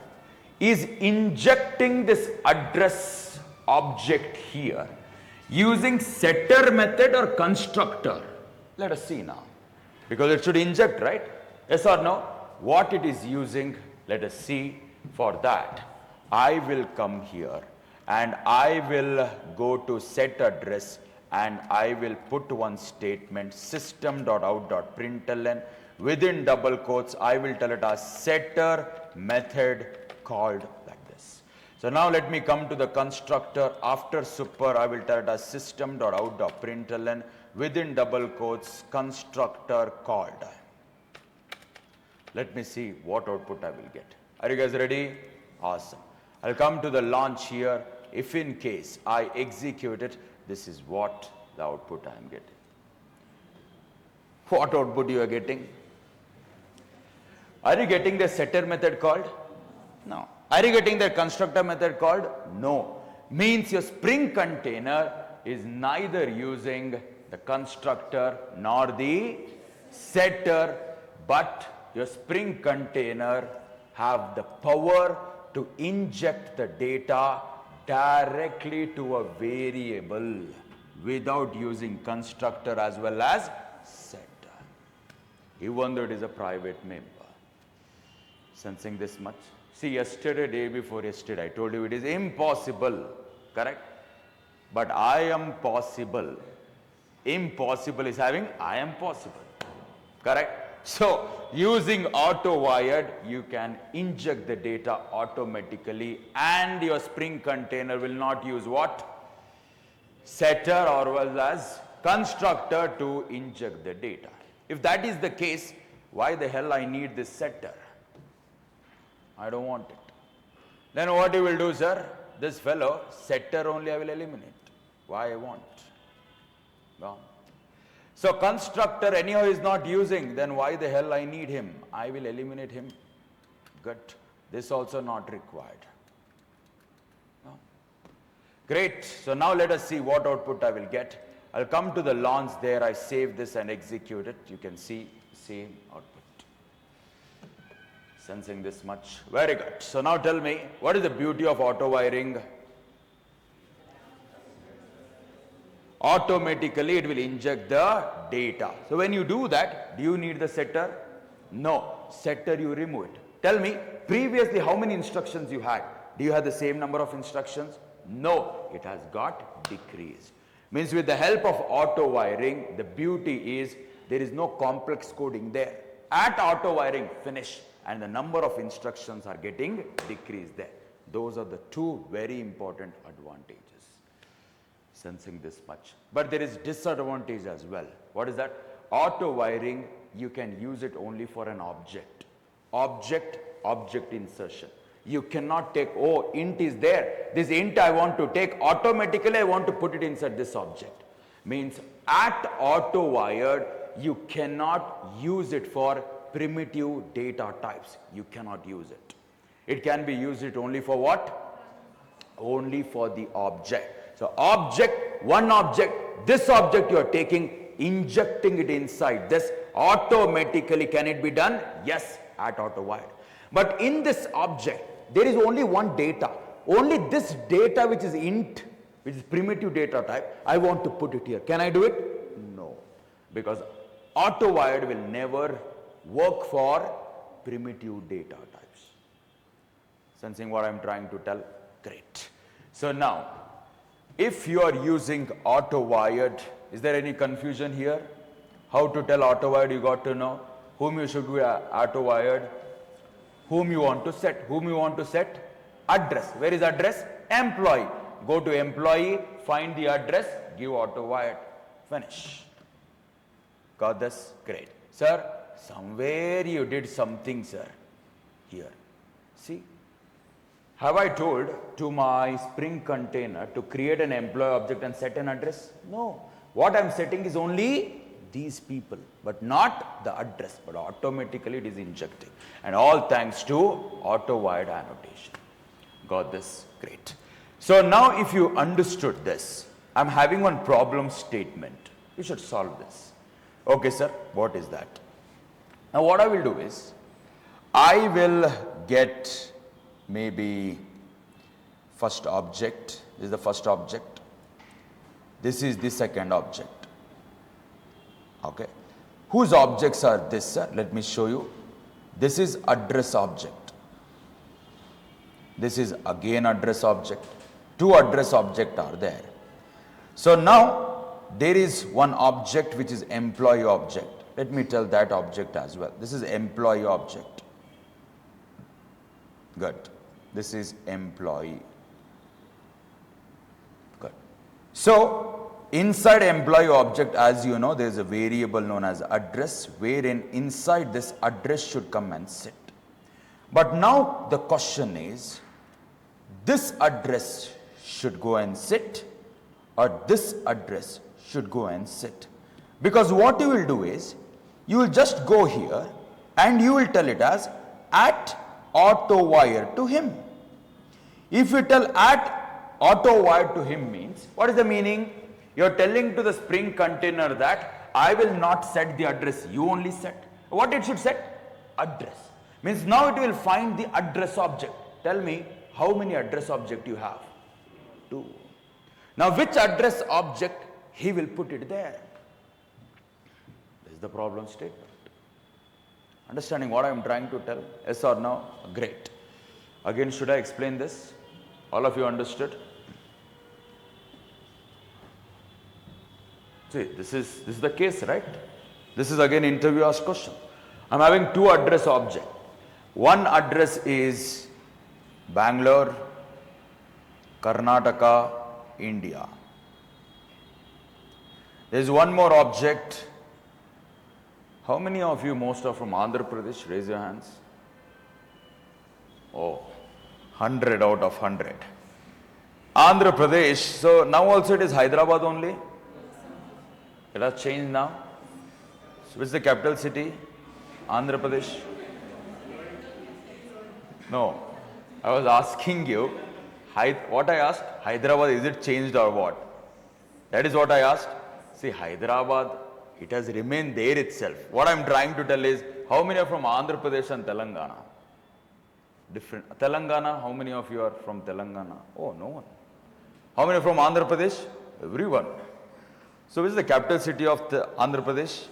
is injecting this address object here using setter method or constructor. Let us see now, because it should inject, right? Yes or no? What it is using, let us see. For that, I will come here and I will go to set address, and I will put one statement, system.out.println. Within double quotes, I will tell it as setter method called like this. So now let me come to the constructor. After super, I will tell it as system.out.println. Within double quotes, constructor called. Let me see what output I will get. Are you guys ready? Awesome. I'll come to the launch here. If in case I execute it, this is what the output I am getting. What output you are getting? Are you getting the setter method called? No. Are you getting the constructor method called? No. Means your Spring container is neither using the constructor nor the setter, but your Spring container have the power to inject the data directly to a variable without using constructor as well as setter, even though it is a private member. Sensing this much? See, yesterday, day before yesterday, I told you it is impossible, correct? But I am possible. Impossible is having I am possible, correct? So, using auto wired, you can inject the data automatically, and your Spring container will not use what? Setter or well as constructor to inject the data. If that is the case, why the hell I need this setter? I don't want it. Then what you will do, sir? This fellow, setter only I will eliminate. Why I want? Gone. So constructor anyhow is not using, then why the hell I need him? I will eliminate him. Good. This also not required. No. Great. So now let us see what output I will get. I'll come to the launch there. I save this and execute it. You can see same output. Sensing this much. Very good. So now tell me, what is the beauty of auto wiring? Automatically it will inject the data. So when you do that, do you need the setter? No. Setter you remove it. Tell me, previously how many instructions you had? Do you have the same number of instructions? No. It has got decreased. Means with the help of auto wiring, the beauty is there is no complex coding there. At auto wiring, finish, and the number of instructions are getting decreased there. Those are the two very important advantages. Sensing this much. But there is disadvantage as well. What is that? Auto wiring, you can use it only for an object. Object insertion. You cannot take, oh, int is there. This int I want to take, automatically I want to put it inside this object. Means at AutoWired, you cannot use it for primitive data types. You cannot use it. It can be used it only for what? Only for the object. So object, one object, this object you are taking, injecting it inside this, automatically can it be done? Yes, at AutoWired. But in this object, there is only one data. Only this data which is int, which is primitive data type, I want to put it here. Can I do it? No. Because AutoWired will never work for primitive data types. Sensing what I am trying to tell? Great. So now, if you are using AutoWired, is there any confusion here? How to tell AutoWired, you got to know. Whom you should be AutoWired. Whom you want to set. Whom you want to set? Address. Where is address? Employee. Go to employee, find the address, give AutoWired. Finish. Got this? Great. Sir, somewhere you did something, sir. Here. See? Have I told to my Spring container to create an employee object and set an address? No. What I am setting is only these people, but not the address, but automatically it is injecting. And all thanks to AutoWired annotation. Got this? Great. So now if you understood this, I'm having one problem statement. You should solve this. Okay, sir, what is that? Now what I will do is, I will get maybe first object. This is the first object. This is the second object. Okay. Whose objects are this, sir? Let me show you. This is address object. This is again address object. Two address objects are there. So now there is one object which is employee object. Let me tell that object as well. This is employee object. Good. This is employee. Good. So inside employee object, as you know, there is a variable known as address, wherein inside this address should come and sit. But now the question is, this address should go and sit, or this address should go and sit. Because what you will do is, you will just go here and you will tell it as at AutoWired to him. If you tell at AutoWired to him means, what is the meaning? You are telling to the Spring container that I will not set the address, you only set. What it should set? Address. Means now it will find the address object. Tell me how many address object you have? 2. Now which address object he will put it there? This is the problem statement. Understanding what I am trying to tell? Yes or no? Great. Again, should I explain this? All of you understood? See, this is the case, right? This is again interview asked question. I'm having 2 address object. One address is Bangalore, Karnataka, India. There is one more object. How many of you, most are from Andhra Pradesh? Raise your hands. Oh, 100 out of 100. Andhra Pradesh. So now also it is Hyderabad only. It has changed now. So which is the capital city? Andhra Pradesh. No, I was asking you, what I asked, Hyderabad, is it changed or what? That is what I asked. See, Hyderabad, it has remained there itself. What I am trying to tell is, how many are from Andhra Pradesh and Telangana? Different. Telangana, how many of you are from Telangana? Oh, no one. How many are from Andhra Pradesh? Everyone. So which is the capital city of the Andhra Pradesh?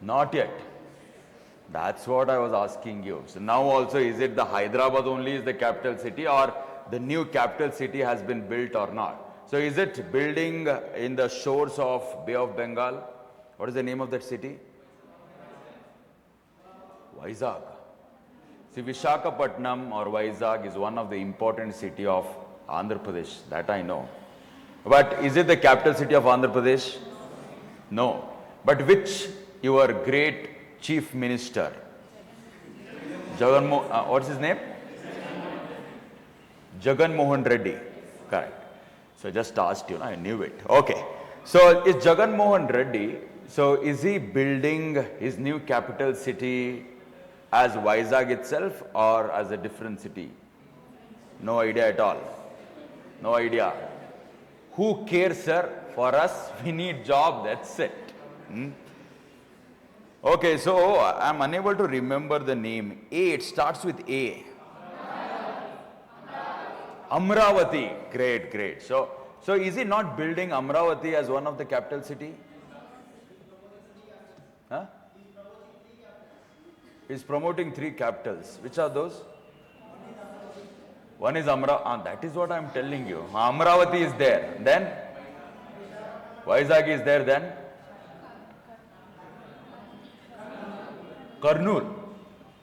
Not yet. That's what I was asking you. So now also, is it the Hyderabad only is the capital city, or the new capital city has been built or not? So is it building in the shores of Bay of Bengal? What is the name of that city? Vizag. See, Visakhapatnam or Vizag is one of the important city of Andhra Pradesh, that I know. But is it the capital city of Andhra Pradesh? No. But which your great chief minister, What's his name? Jagan Mohan Reddy. Correct. So just asked you, I knew it. Okay. So is Jagan Mohan Reddy, so is he building his new capital city as Vizag itself or as a different city? No idea at all. No idea. Who cares, sir? For us, we need job, that's it. Okay, so I'm unable to remember the name. It starts with A. Amravati. Great, great. So is he not building Amravati as one of the capital city? Huh? He's promoting 3 capitals. Which are those? One is Amravati. That is what I'm telling you. Amravati is there. Then Vizag is there. Then Kurnool.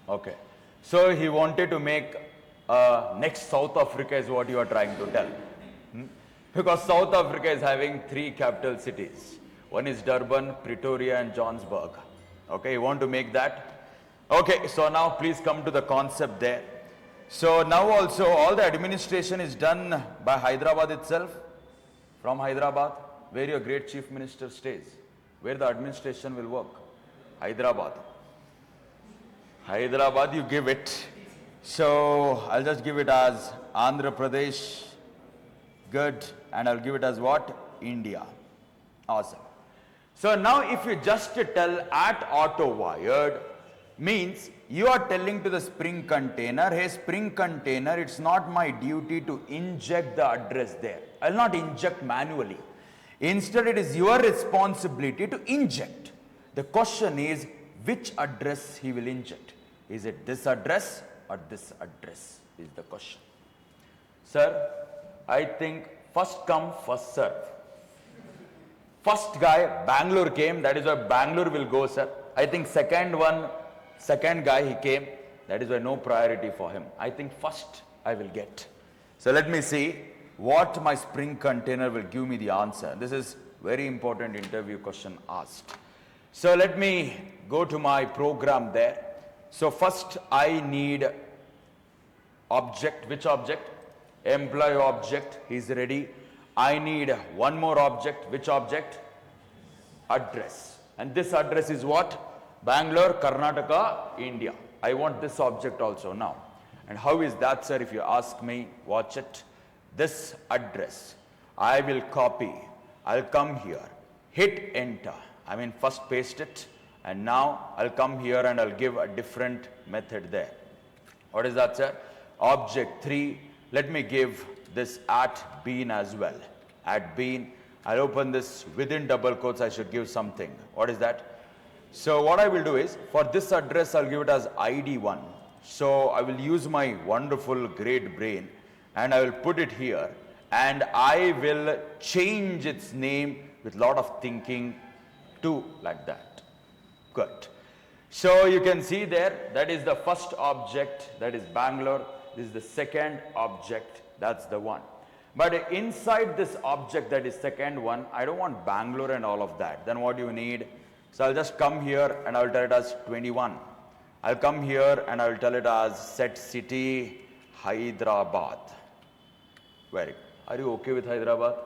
Okay. So he wanted to make next South Africa is what you are trying to tell. Because South Africa is having 3 capital cities. One is Durban, Pretoria and Johannesburg. Okay, you want to make that? Okay, so now please come to the concept there. So now also all the administration is done by Hyderabad itself. From Hyderabad, where your great chief minister stays. Where the administration will work. Hyderabad. Hyderabad you give it. So I'll just give it as Andhra Pradesh. Good. And I'll give it as what? India. Awesome. So now if you just tell at auto wired, means you are telling to the Spring Container, hey Spring Container, it's not my duty to inject the address there. I'll not inject manually. Instead, it is your responsibility to inject. The question is, which address he will inject? Is it this address or this address is the question. Sir, I think first come, first serve. First guy, Bangalore came, that is why Bangalore will go, sir. I think second guy he came, that is why no priority for him. I think first I will get. So let me see what my Spring Container will give me the answer. This is very important interview question asked. So let me go to my program there. So first I need object. Which object? Employee object. He's ready. I need one more object. Which object? Address. And this address is what? Bangalore, Karnataka, India. I want this object also now. And how is that, sir? If you ask me, watch it. This address, I will copy. I'll come here, hit enter. I mean, first paste it. And now I'll come here and I'll give a different method there. What is that, sir? Object 3. Let me give this at bean as well. At bean. I'll open this within double quotes. I should give something. What is that? So what I will do is, for this address, I'll give it as ID1. So I will use my wonderful great brain and I will put it here and I will change its name with lot of thinking to like that. Good. So you can see there, that is the first object, that is Bangalore. This is the second object, that's the one. But inside this object, that is second one, I don't want Bangalore and all of that. Then what do you need? So I'll just come here and I'll tell it as 21. I'll come here and I'll tell it as set city Hyderabad. Very good. Are you okay with Hyderabad?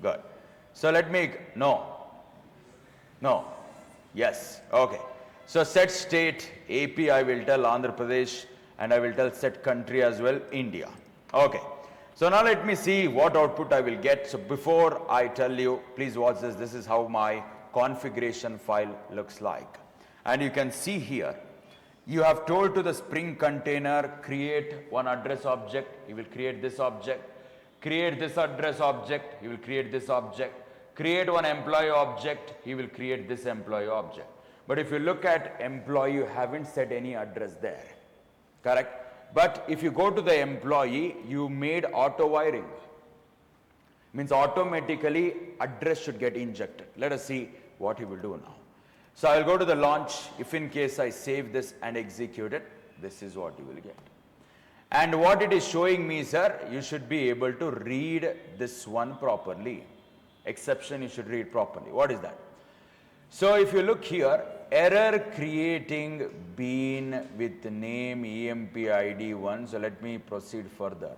Good. So let me, no. Yes, okay. So set state, AP I will tell Andhra Pradesh and I will tell set country as well, India. Okay. So now let me see what output I will get. So before I tell you, please watch this. This is how my configuration file looks like. And you can see here, you have told to the Spring Container, create one address object. He will create this object. Create this address object. He will create this object. Create one employee object. He will create this employee object. But if you look at employee, you haven't set any address there. Correct? But if you go to the employee, you made auto wiring. Means automatically address should get injected. Let us see what he will do now. So I'll go to the launch. If in case I save this and execute it, this is what you will get. And what it is showing me, sir, you should be able to read this one properly. Exception you should read properly. What is that? So if you look here, error creating bean with name empid1. So let me proceed further.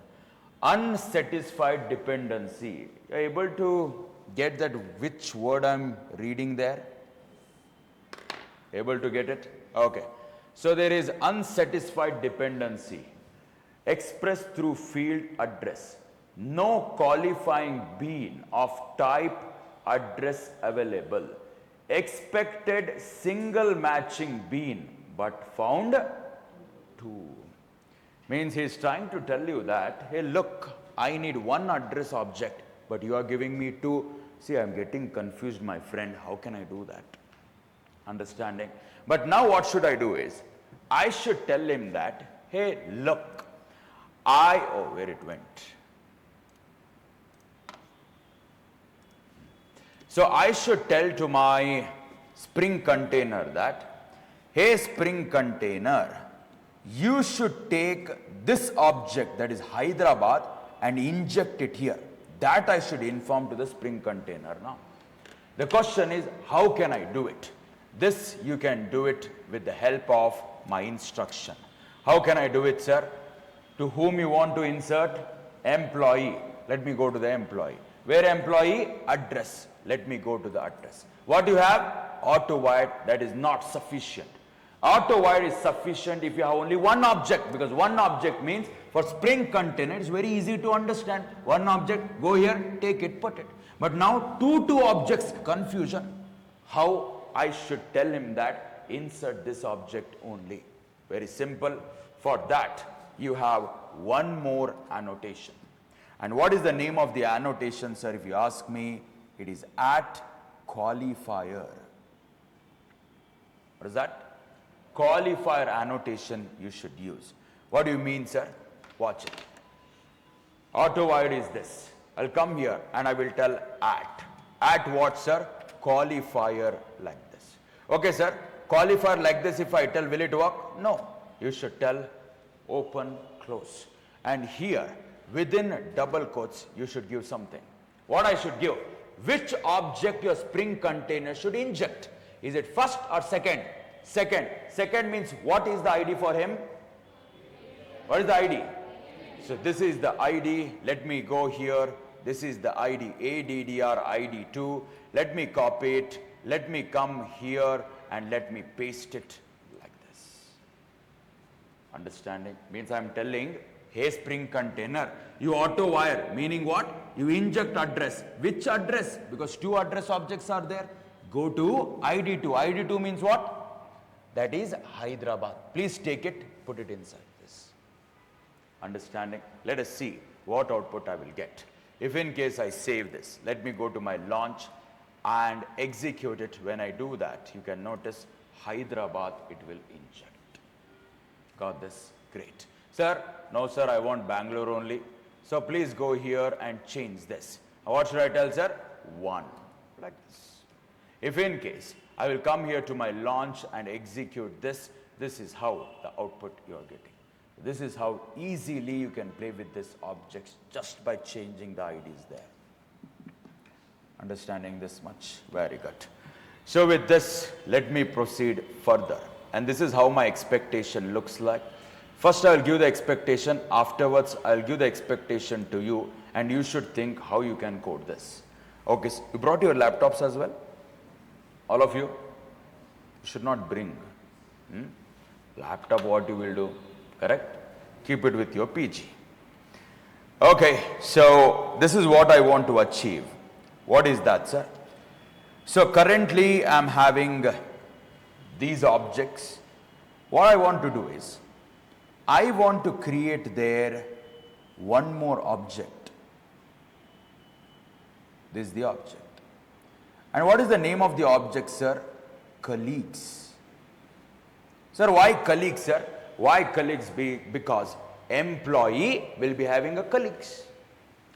Unsatisfied dependency. Are you able to get that which word I'm reading there? Able to get it? Okay. So there is unsatisfied dependency expressed through field address. No qualifying bean of type address available. Expected single matching bean but found two. Means he is trying to tell you that, hey look, I need one address object but you are giving me two. See, I am getting confused, my friend. How can I do that? Understanding? But now what should I do is, I should tell him that, hey look, where it went. So I should tell to my Spring container that, hey Spring container, you should take this object, that is Hyderabad, and inject it here. That I should inform to the Spring container now. The question is, how can I do it? This you can do it with the help of my instruction. How can I do it, sir? To whom you want to insert? Employee. Let me go to the employee. Where employee? Address. Let me go to the address. What you have? Auto-wired. That is not sufficient. Auto-wired is sufficient if you have only one object, because one object means for Spring container it's very easy to understand. One object, go here, take it, put it. But now two objects, confusion. How I should tell him that insert this object only? Very simple. For that you have one more annotation. And what is the name of the annotation, sir? If you ask me, it is @qualifier. What is that? Qualifier annotation you should use. What do you mean, sir? Watch it. Auto-wired is this. I'll come here and I will tell at. At what, sir? Qualifier like this. Okay, sir. Qualifier like this, if I tell, will it work? No. You should tell open, close. And here, within double quotes, you should give something. What I should give? Which object your Spring container should inject? Is it first or second? Second. Second means what is the ID for him? What is the ID? So this is the ID. Let me go here. This is the ID, ADDR ID2. Let me copy it. Let me come here and let me paste it like this. Understanding? Means I am telling, hey Spring container, you auto wire, meaning what? You inject address. Which address? Because two address objects are there. Go to ID2. ID2 means what? That is Hyderabad. Please take it, put it inside this. Understanding? Let us see what output I will get. If in case I save this, let me go to my launch and execute it. When I do that, you can notice Hyderabad, it will inject. Got this? Great. Sir, no sir, I want Bangalore only. So please go here and change this. What should I tell, sir? 1. Like this. If in case I will come here to my launch and execute this, this is how the output you are getting. This is how easily you can play with this objects just by changing the IDs there. Understanding this much? Very good. So with this, let me proceed further. And this is how my expectation looks like. First, I will give the expectation. Afterwards, I will give the expectation to you. And you should think how you can code this. Okay, so you brought your laptops as well? All of you? You should not bring. Laptop, what you will do? Correct? Keep it with your PG. Okay, so this is what I want to achieve. What is that, sir? So currently I am having these objects. What I want to do is, I want to create there one more object. This is the object. And what is the name of the object, sir? Colleagues. Sir, why colleagues, sir? Why colleagues? Because employee will be having a colleagues.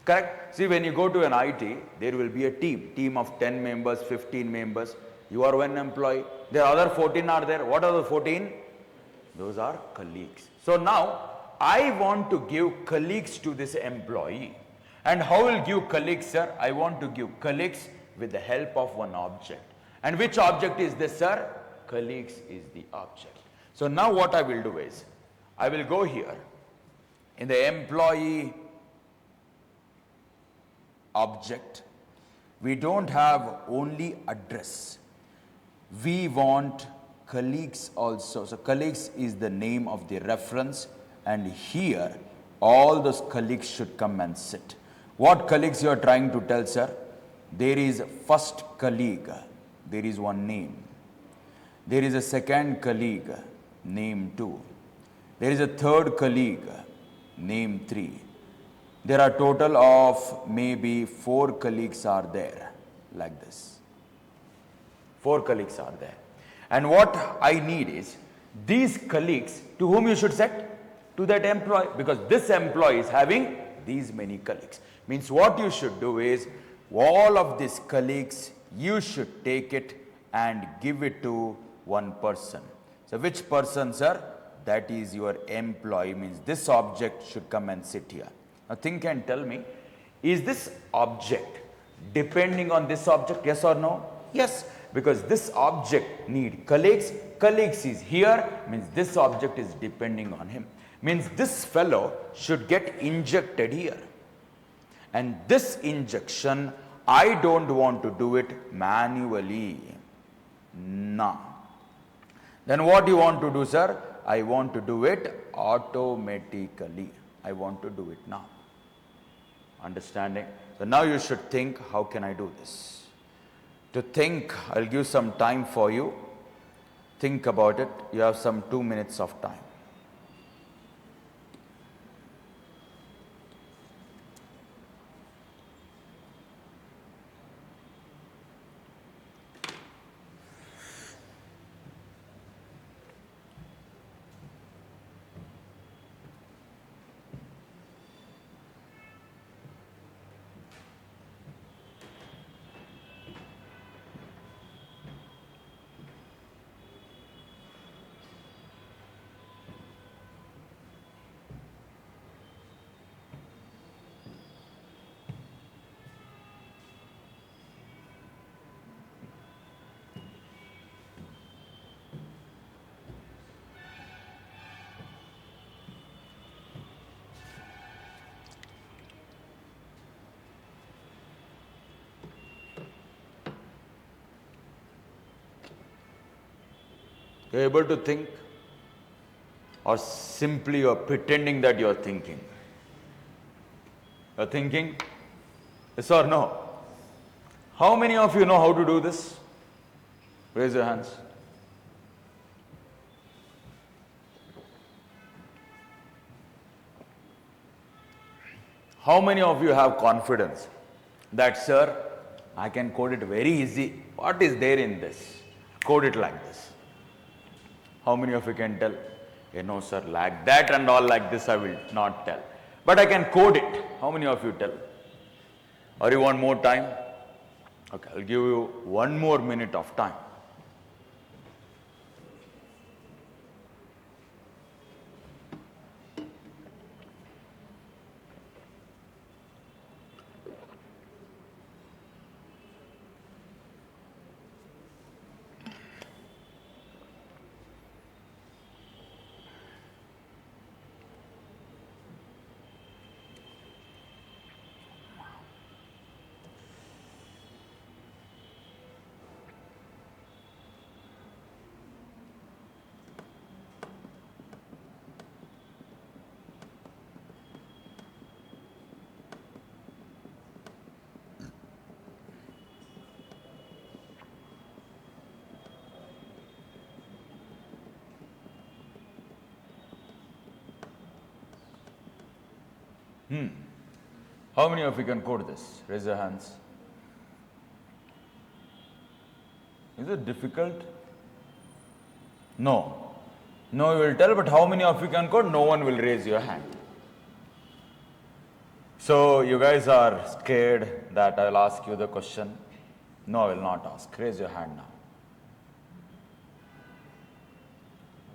Correct? See, when you go to an IT, there will be a team of 10 members, 15 members. You are one employee. The other 14 are there. What are the 14? Those are colleagues. So now, I want to give colleagues to this employee. And how will give colleagues, sir? I want to give colleagues with the help of one object. And which object is this, sir? Colleagues is the object. So now what I will do is, I will go here in the employee object. We don't have only address. We want colleagues also. So colleagues is the name of the reference, and here all those colleagues should come and sit. What colleagues you are trying to tell, sir? There is first colleague, there is one name. There is a second colleague, name 2. There is a third colleague, name 3. There are total of maybe 4 colleagues are there, like this. 4 colleagues are there. And what I need is, these colleagues, to whom you should set? To that employee, because this employee is having these many colleagues. Means what you should do is, all of these colleagues, you should take it and give it to one person. So which person, sir? That is your employee, means this object should come and sit here. Now think and tell me, is this object depending on this object, yes or no? Yes, because this object need colleagues. Colleagues is here, means this object is depending on him. Means this fellow should get injected here. And this injection, I don't want to do it manually. No. Then what you want to do, sir? I want to do it automatically. I want to do it now. Understanding? So now you should think, how can I do this? To think, I'll give some time for you. Think about it. You have some 2 minutes of time. You're able to think, or simply you're pretending that you're thinking? You're thinking? Yes or no? How many of you know how to do this? Raise your hands. How many of you have confidence that, sir, I can code it very easy? What is there in this? Code it like this. How many of you can tell? No, sir, like that and all like this I will not tell. But I can code it. How many of you tell? Or you want more time? Okay, I'll give you 1 more minute of time. How many of you can code this? Raise your hands. Is it difficult? No. No, you will tell, but how many of you can code? No one will raise your hand. So you guys are scared that I will ask you the question? No, I will not ask. Raise your hand now.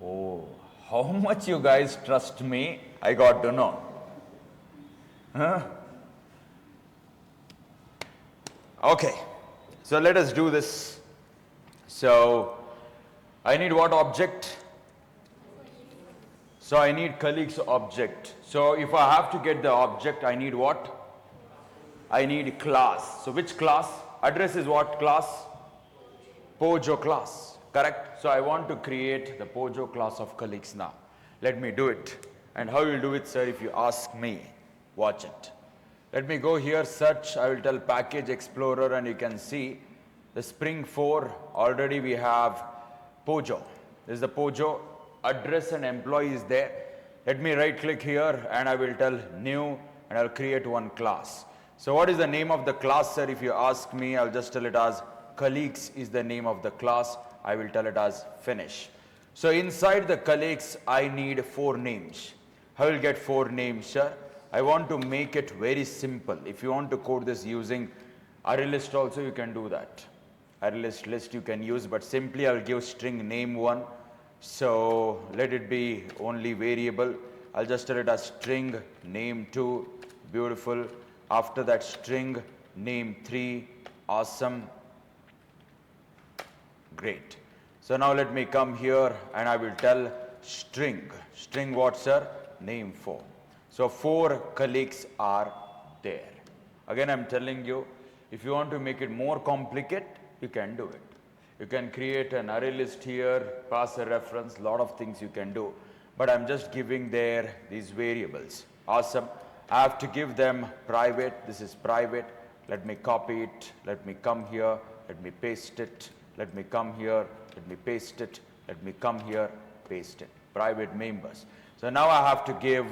Oh, how much you guys trust me, I got to know. Huh? Okay, so let us do this So I need what object? So I need colleagues object. So if I have to get the object, I need what? I need class. So which class? Address is what class? Pojo class, correct? So I want to create the Pojo class of colleagues now. Let me do it. And how you will do it, sir, if you ask me? Watch it. Let me go here, search, I will tell Package Explorer, and you can see the Spring 4, already we have Pojo. This is the Pojo, address and employee is there. Let me right click here and I will tell new and I'll create one class. So what is the name of the class, sir? If you ask me, I'll just tell it as colleagues is the name of the class. I will tell it as finish. So inside the colleagues, I need 4 names. I will get 4 names, sir. I want to make it very simple. If you want to code this using array list also, you can do that. Array list you can use, but simply I will give string name 1. So let it be only variable. I'll just tell it as string name 2. Beautiful. After that, string name 3. Awesome. Great. So now let me come here and I will tell string. String what, sir? Name 4. So 4 colleagues are there. Again, I'm telling you, if you want to make it more complicated, you can do it. You can create an array list here, pass a reference, lot of things you can do. But I'm just giving there these variables. Awesome. I have to give them private. This is private. Let me copy it. Let me come here. Let me paste it. Let me come here. Let me paste it. Let me come here. Paste it. Private members. So now I have to give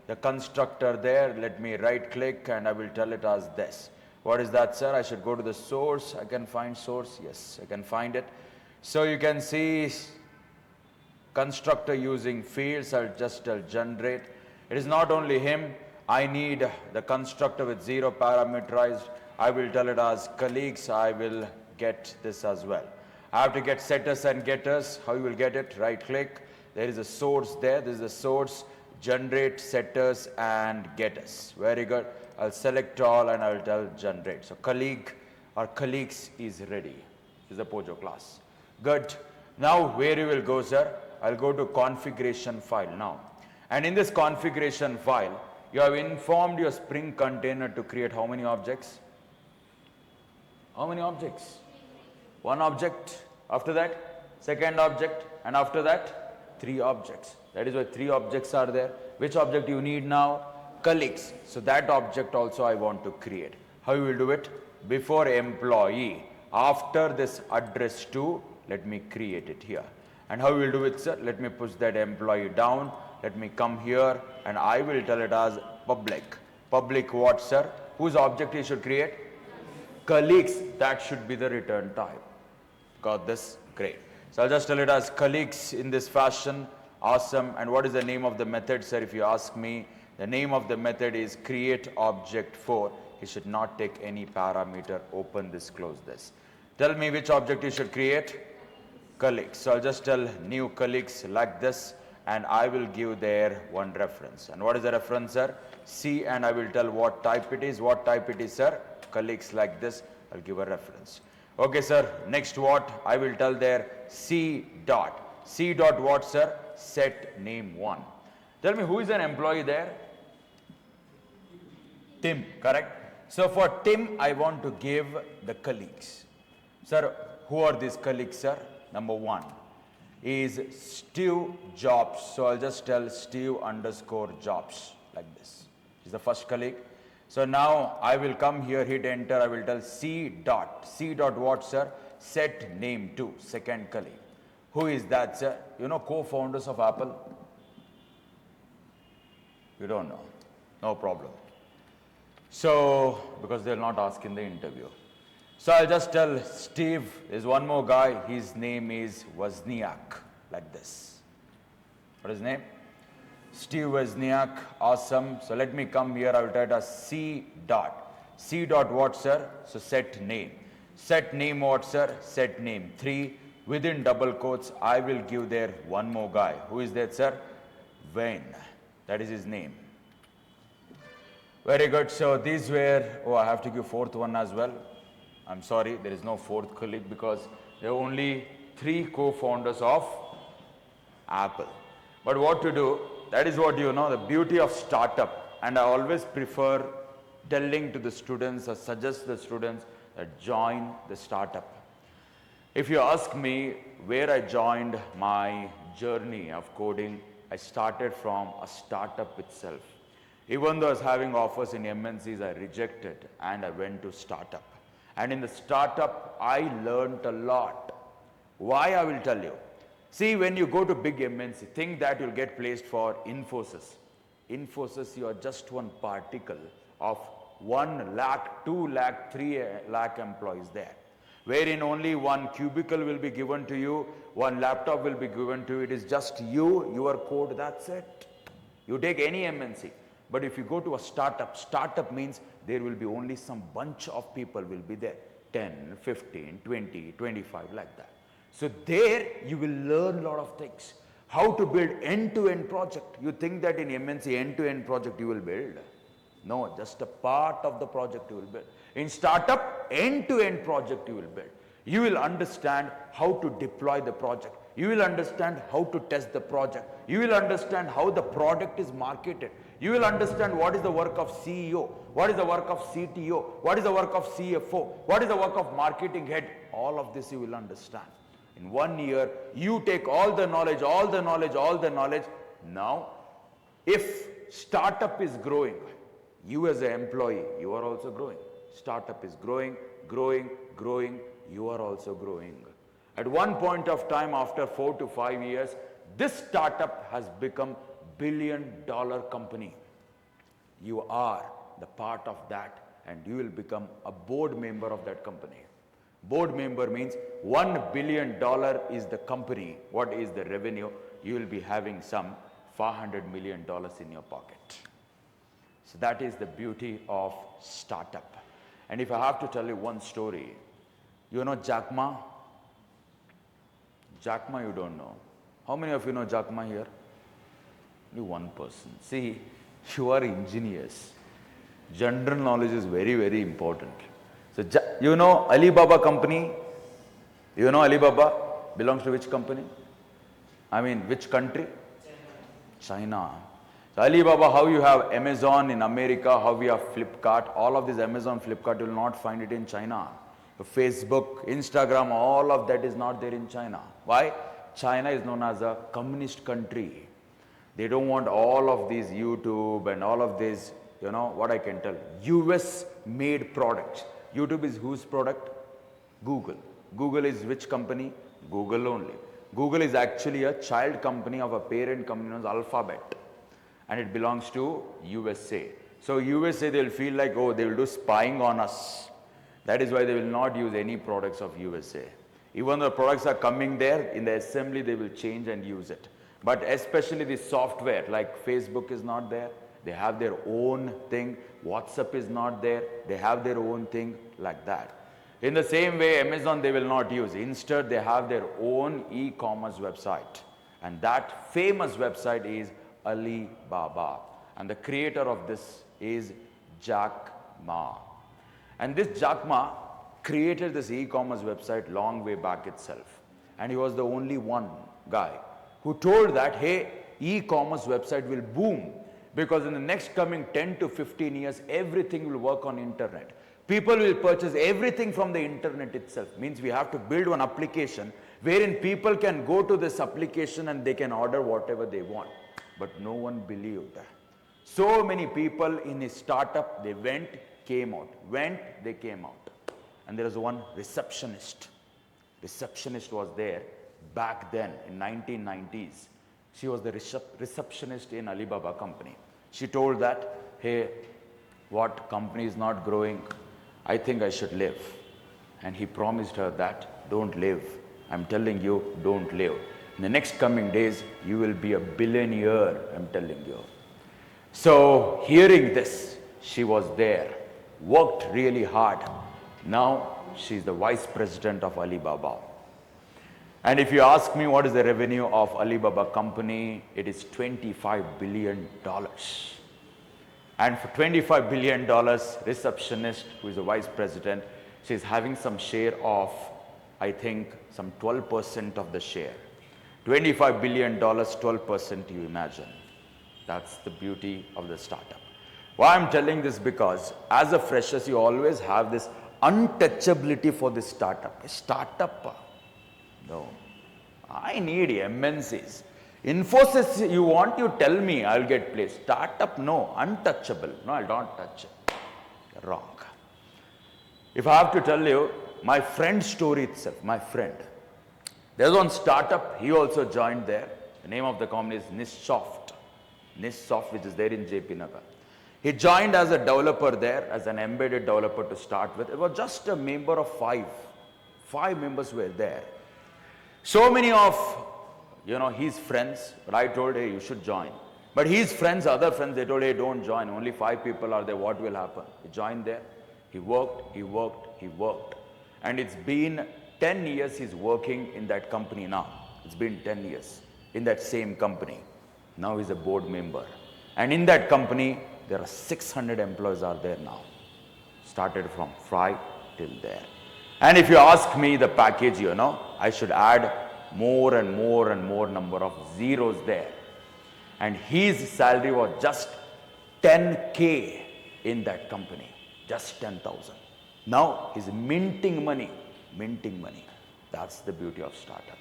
the constructor there. Let me right click and I will tell it as this. What is that, sir? I should go to the source. I can find source. Yes, I can find it. So you can see constructor using fields. I'll just tell generate. It is not only him. I need the constructor with 0 parameterized. I will tell it as colleagues. I will get this as well. I have to get setters and getters. How you will get it? Right click. There is a source there. This is the source. Generate setters and getters. Very good. I'll select all and I'll tell generate. So colleague or colleagues is ready. This is the Pojo class. Good. Now where you will go, sir? I'll go to configuration file now. And in this configuration file, you have informed your Spring container to create how many objects? How many objects? 1 object. After that, second object. And after that, 3 objects. That is why 3 objects are there. Which object you need now? Colleagues. So that object also I want to create. How you will do it? Before employee. After this address to, let me create it here. And how you will do it, sir? Let me push that employee down. Let me come here and I will tell it as public. Public what, sir? Whose object you should create? Colleagues. That should be the return type. Got this? Great. So I'll just tell it as colleagues in this fashion. Awesome. And what is the name of the method, sir? If you ask me, the name of the method is create object 4. It should not take any parameter. Open this, close this. Tell me which object you should create? Colleagues. So I'll just tell new colleagues like this and I will give there one reference. And what is the reference, sir? C, and I will tell what type it is. What type it is, sir? Colleagues like this. I'll give a reference. Okay, sir. Next what? I will tell there C dot. C dot what, sir? Set name 1. Tell me who is an employee there? Tim, correct? So for Tim, I want to give the colleagues. Sir, who are these colleagues, sir? Number 1 is Steve Jobs. So I'll just tell Steve underscore Jobs like this. Is the first colleague. So now I will come here, hit enter. I will tell C dot. C dot what, sir? Set name 2, second colleague. Who is that, sir? You know co-founders of Apple? You don't know. No problem. So, because they'll not ask in the interview. So I'll just tell Steve, there's one more guy, his name is Wozniak, like this. What is his name? Steve Wozniak, awesome. So let me come here, I will type as C dot. C dot what, sir? So set name. Set name what, sir? Set name 3. Within double quotes, I will give there one more guy. Who is that, sir? Wayne. That is his name. Very good. So these were, I have to give 4th one as well. I'm sorry, there is no 4th colleague because There are only 3 co-founders of Apple. But what to do, that is what you know, the beauty of startup. And I always prefer telling to the students or suggest the students that join the startup. If you ask me where I joined my journey of coding, I started from a startup itself. Even though I was having offers in MNCs, I rejected and I went to startup. And in the startup, I learned a lot. Why, I will tell you. See, when you go to big MNC, think that you'll get placed for Infosys. Infosys, you are just one particle of 1 lakh, 2 lakh, 3 lakh employees there, wherein only one cubicle will be given to you, one laptop will be given to you. It is just you, your code, that's it. You take any MNC. But if you go to a startup, startup means there will be only some bunch of people will be there, 10, 15, 20, 25, like that. So there you will learn a lot of things. How to build end-to-end project. You think that in MNC end-to-end project you will build. No, just a part of the project you will build. In startup, end-to-end project you will build. You will understand how to deploy the project. You will understand how to test the project. You will understand how the product is marketed. You will understand what is the work of CEO, what is the work of CTO, what is the work of CFO, what is the work of marketing head. All of this you will understand. In 1 year, you take all the knowledge, all the knowledge, all the knowledge. Now, if startup is growing, you as an employee, you are also growing. Startup is growing, growing, growing, you are also growing. At one point of time, after 4 to 5 years, this startup has become billion-dollar company. You are the part of that, and you will become a board member of that company. Board member means $1 billion is the company. What is the revenue? You will be having some $400 million in your pocket. So that is the beauty of startup. And if I have to tell you one story, you know Jack Ma? Jack Ma you don't know. How many of you know Jack Ma here? Only one person. See, you are engineers. General knowledge is very, very important. So, you know Alibaba company? You know Alibaba belongs to which company? I mean, which country? China. So Alibaba, how you have Amazon in America, how we have Flipkart, all of this Amazon, Flipkart, you will not find it in China. Facebook, Instagram, all of that is not there in China. Why? China is known as a communist country. They don't want all of these YouTube and all of this, you know, what I can tell. US made products. YouTube is whose product? Google. Google is which company? Google only. Google is actually a child company of a parent company known as Alphabet. And it belongs to USA. So USA, they'll feel like, oh, they will do spying on us. That is why they will not use any products of USA. Even though the products are coming there, in the assembly they will change and use it. But especially the software, like Facebook is not there. They have their own thing. WhatsApp is not there. They have their own thing, like that. In the same way, Amazon they will not use. Instead, they have their own e-commerce website. And that famous website is Alibaba. And the creator of this is Jack Ma. And this Jack Ma created this e-commerce website long way back itself. And he was the only one guy who told that, hey, e-commerce website will boom because in the next coming 10 to 15 years, everything will work on internet. People will purchase everything from the internet itself. Means we have to build one application wherein people can go to this application and they can order whatever they want. But no one believed that. So many people in his startup, they went, came out. Went, they came out. And there was one receptionist. Receptionist was there back then in 1990s. She was the receptionist in Alibaba company. She told that, hey, what company is not growing? I think I should live. And he promised her that, don't live. I'm telling you, don't live. In the next coming days, you will be a billionaire, I'm telling you. So, hearing this, she was there, worked really hard. Now, she's the vice president of Alibaba. And if you ask me what is the revenue of Alibaba company, it is $25 billion. And for $25 billion, receptionist, who is the vice president, she's having some share of I think, some 12% of the share. $25 billion, 12%, you imagine. That's the beauty of the startup. Why I'm telling this, because as a freshers, you always have this untouchability for this startup. A startup, no. I need MNCs. Infosys, you want, you tell me, I'll get placed. Startup, no. Untouchable. No, I don't touch it. You're wrong. If I have to tell you, my friend's story itself, my friend. There's one startup, he also joined there. The name of the company is NISSOFT. NISSOFT, which is there in JP Nagar. He joined as a developer there, as an embedded developer to start with. It was just a member of 5. 5 members were there. So many of, his friends, but I told, hey, you should join. But his friends, other friends, they told, hey, don't join. Only 5 people are there. What will happen? He joined there. He worked. And it's been 10 years he's working in that company now. It's been 10 years in that same company. Now he's a board member. And in that company, there are 600 employees are there now. Started from Fry till there. And if you ask me the package, I should add more and more number of zeros there. And his salary was just 10K in that company. Just 10,000. Now he's minting money. That's the beauty of startup.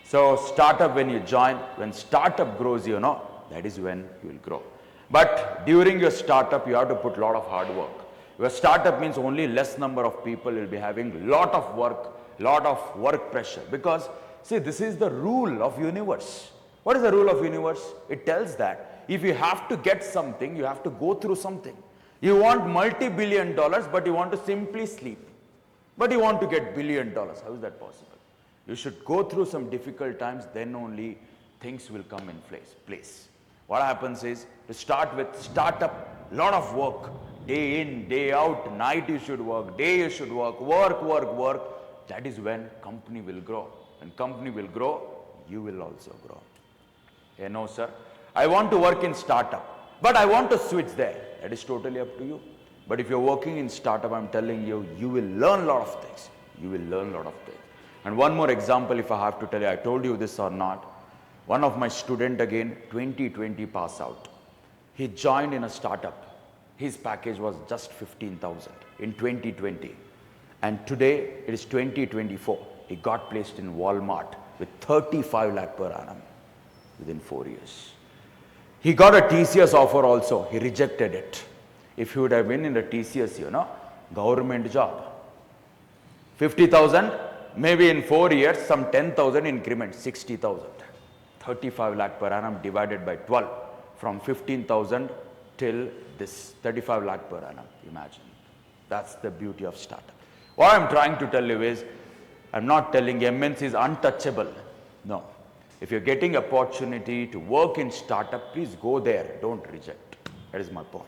So startup, when you join, when startup grows, that is when you will grow. But during your startup, you have to put a lot of hard work. Your startup means only less number of people will be having lot of work pressure. Because, see, this is the rule of universe. What is the rule of universe? It tells that if you have to get something, you have to go through something. You want multi-billion dollars, but you want to simply sleep. But you want to get $1 billion. How is that possible? You should go through some difficult times, then only things will come in place. What happens is, to start with startup, lot of work, day in, day out, night you should work, day you should work. That is when company will grow. When company will grow, you will also grow. No, sir, I want to work in startup, but I want to switch there. That is totally up to you. But if you're working in startup, I'm telling you, you will learn a lot of things. And one more example, if I have to tell you, I told you this or not. One of my student, again, 2020 pass out. He joined in a startup. His package was just 15,000 in 2020. And today, it is 2024. He got placed in Walmart with 35 lakh per annum within 4 years. He got a TCS offer also. He rejected it. If he would have been in the TCS, government job, 50,000, maybe in 4 years, some 10,000 increment, 60,000. 35 lakh per annum divided by 12, from 15,000 till this 35 lakh per annum, imagine. That's the beauty of startup. What I'm trying to tell you is, I'm not telling MNC is untouchable. No. If you're getting opportunity to work in startup, please go there. Don't reject. That is my point.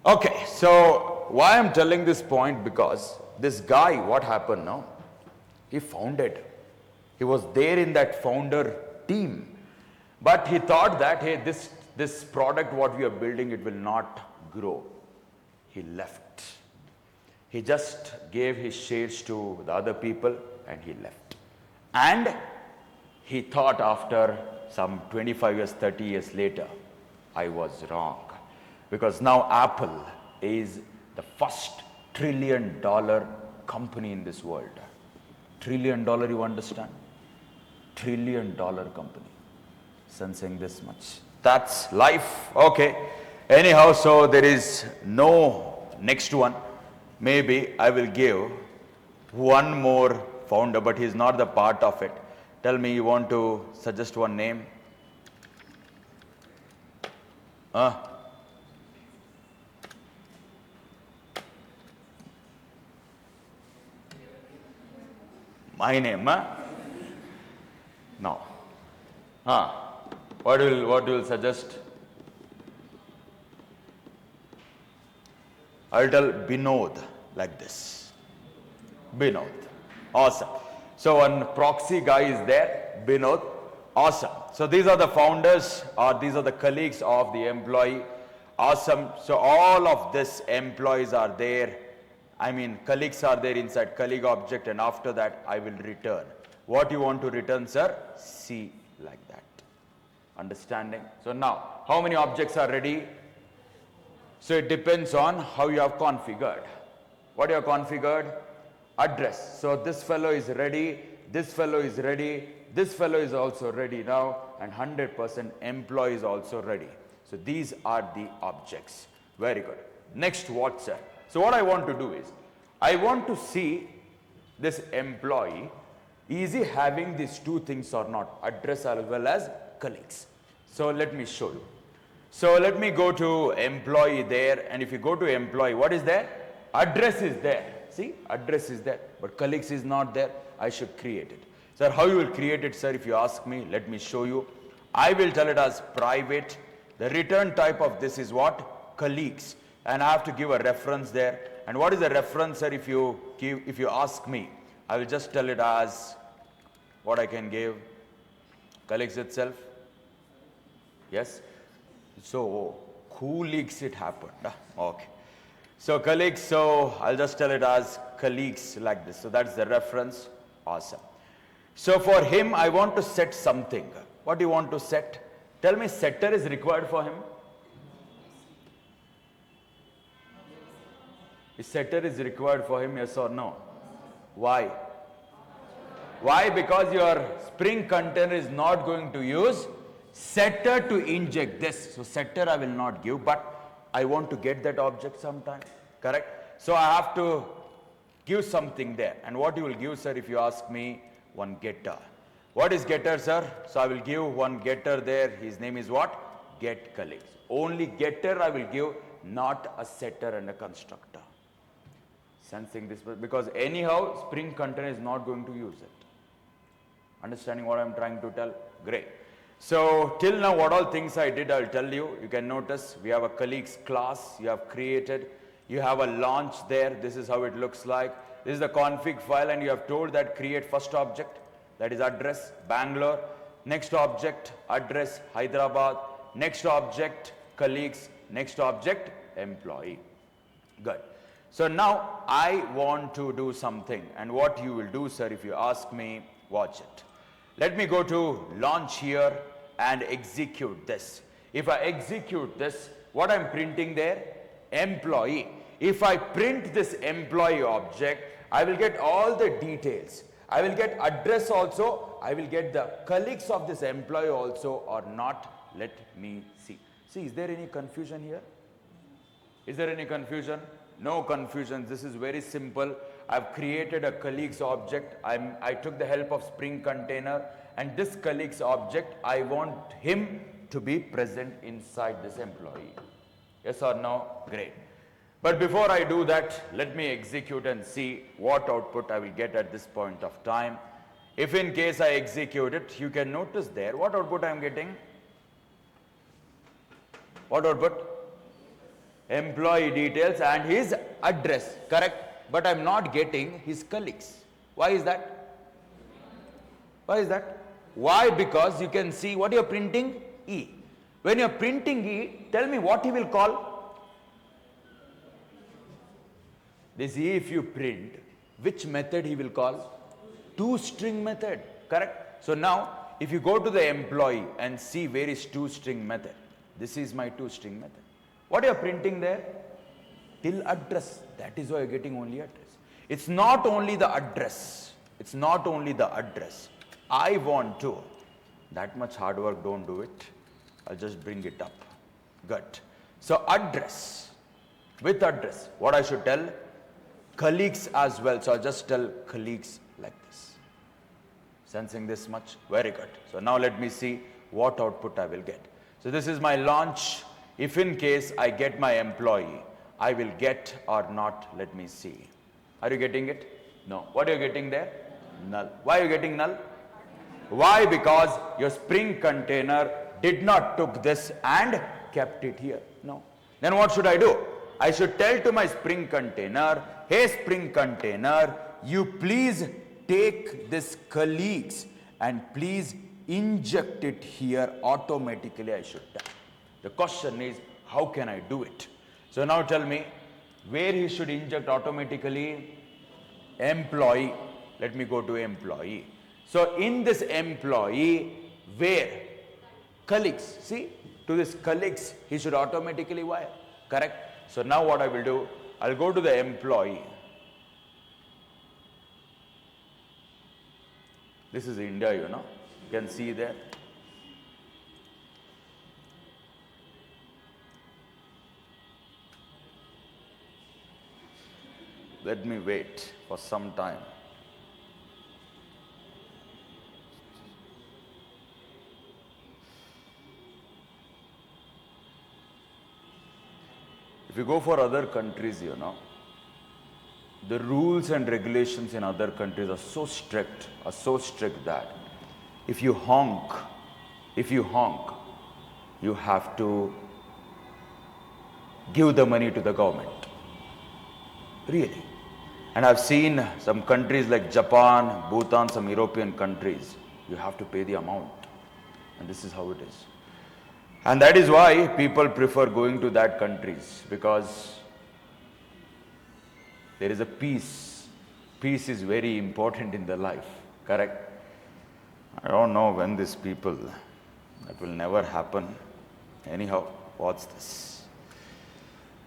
Okay, so why I'm telling this point, because this guy, what happened now? He founded. He was there in that founder team. But he thought that, hey, this product, what we are building, it will not grow. He left. He just gave his shares to the other people and he left. And he thought after some 25 years, 30 years later, I was wrong. Because now Apple is the first $1 trillion company in this world. $1 trillion, you understand? $1 trillion company. Sensing this much. That's life. Okay. Anyhow, so there is no next one. Maybe I will give one more founder, but he's not the part of it. Tell me, you want to suggest one name? My name, huh? No. What will suggest? I'll tell Binod like this. Binod. Awesome. So one proxy guy is there, Binod. Awesome. So these are the founders, or these are the colleagues of the employee. Awesome. So all of this employees are there, I mean, colleagues are there inside colleague object, and after that I will return. What you want to return, sir? C, like that. Understanding? So now, how many objects are ready? So it depends on how you have configured. What you have configured? Address. So this fellow is ready, this fellow is ready, this fellow is also ready now, and 100% employee is also ready. So these are the objects. Very good. Next, what, sir? So what I want to do is, I want to see this employee, is he having these two things or not? Address as well as colleagues. So let me show you. So let me go to employee there, and if you go to employee, what is there? Address is there. See, address is there, but colleagues is not there. I should create it. Sir, how you will create it, sir? If you ask me, let me show you. I will tell it as private. The return type of this is what? Colleagues. And I have to give a reference there. And what is the reference, sir? If you ask me, I will just tell it as what I can give. Colleagues itself. Yes. So colleagues it happened. Okay. So colleagues, so I'll just tell it as colleagues like this. So that's the reference. Awesome. So for him, I want to set something. What do you want to set? Tell me, setter is required for him? Is setter is required for him, yes or no? Why? Why? Because your Spring container is not going to use setter to inject this. So setter I will not give, but I want to get that object sometime, correct? So I have to give something there. And what you will give, sir, if you ask me? One getter. What is getter, sir? So I will give one getter there. His name is what? Get colleagues. Only getter I will give, not a setter and a constructor. Sensing this, because anyhow Spring container is not going to use it. Understanding what I am trying to tell? Great. So till now what all things I did, I'll tell you. You can notice we have a colleagues class you have created. You have a launch there. This is how it looks like. This is the config file, and you have told that create first object, that is address Bangalore. Next object address Hyderabad. Next object colleagues. Next object employee. Good. So now I want to do something, and what you will do, sir, if you ask me, watch it. Let me go to launch here and execute this. If I execute this, what I'm printing there? Employee. If I print this employee object, I will get all the details. I will get address also. I will get the colleagues of this employee also or not. Let me see. See, is there any confusion here? Is there any confusion? No confusion. This is very simple. I've created a colleagues object. I took the help of Spring container, and this colleagues object, I want him to be present inside this employee. Yes or no? Great. But before I do that, let me execute and see what output I will get at this point of time. If in case I execute it, you can notice there what output I am getting. What output? Employee details and his address, correct? But I'm not getting his colleagues. Why is that? Why is that? Why? Because you can see what you're printing, E. When you're printing E, tell me what he will call. This E, if you print, which method he will call? ToString method, correct? So now, if you go to the employee and see where is ToString method, this is my ToString method. What you are printing there? Till address. That is why you're getting only address. It's not only the address. It's not only the address. I want to. That much hard work, don't do it. I'll just bring it up. Good. So address. With address, what I should tell? Colleagues as well. So I'll just tell colleagues like this. Sensing this much? Very good. So now let me see what output I will get. So this is my launch. If in case I get my employee, I will get or not, let me see. Are you getting it? No. What are you getting there? Null. Why are you getting null? Why? Because your Spring container did not took this and kept it here. No. Then what should I do? I should tell to my Spring container, hey Spring container, you please take this colleagues and please inject it here automatically, I should tell. The question is, how can I do it? So now tell me, where he should inject automatically? Employee. Let me go to employee. So in this employee, where? Colleagues. See, to this colleagues, he should automatically wire. Correct? So now what I will do, I'll go to the employee. This is India, you know. You can see there. Let me wait for some time. If you go for other countries, you know, the rules and regulations in other countries are so strict that if you honk, you have to give the money to the government. Really. And I've seen some countries like Japan, Bhutan, some European countries, you have to pay the amount. And this is how it is. And that is why people prefer going to that countries, because there is a peace. Peace is very important in the life, correct? I don't know when these people, that will never happen. Anyhow, what's this?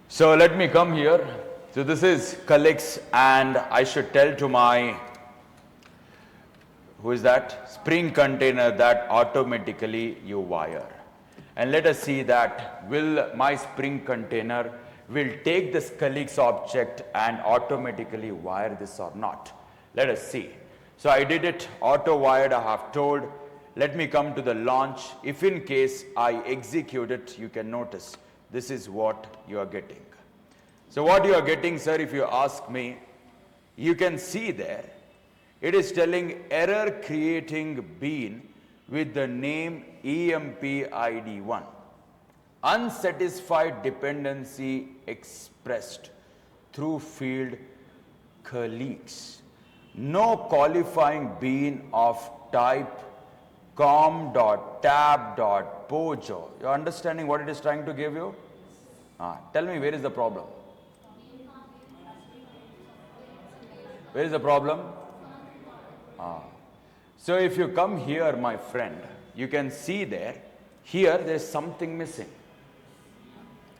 So let me come here. So this is colleagues, and I should tell to my, who is that? Spring container that automatically you wire. And let us see that will my spring container will take this colleagues object and automatically wire this or not. Let us see. So I did it auto wired, I have told. Let me come to the launch. If in case I execute it, you can notice this is what you are getting. So what you are getting, sir, if you ask me, you can see there, it is telling error creating bean with the name EMPID1. Unsatisfied dependency expressed through field colleagues. No qualifying bean of type com.tab.pojo. You're understanding what it is trying to give you? Tell me, where is the problem? Where is the problem? So if you come here, my friend, you can see there, here is something missing.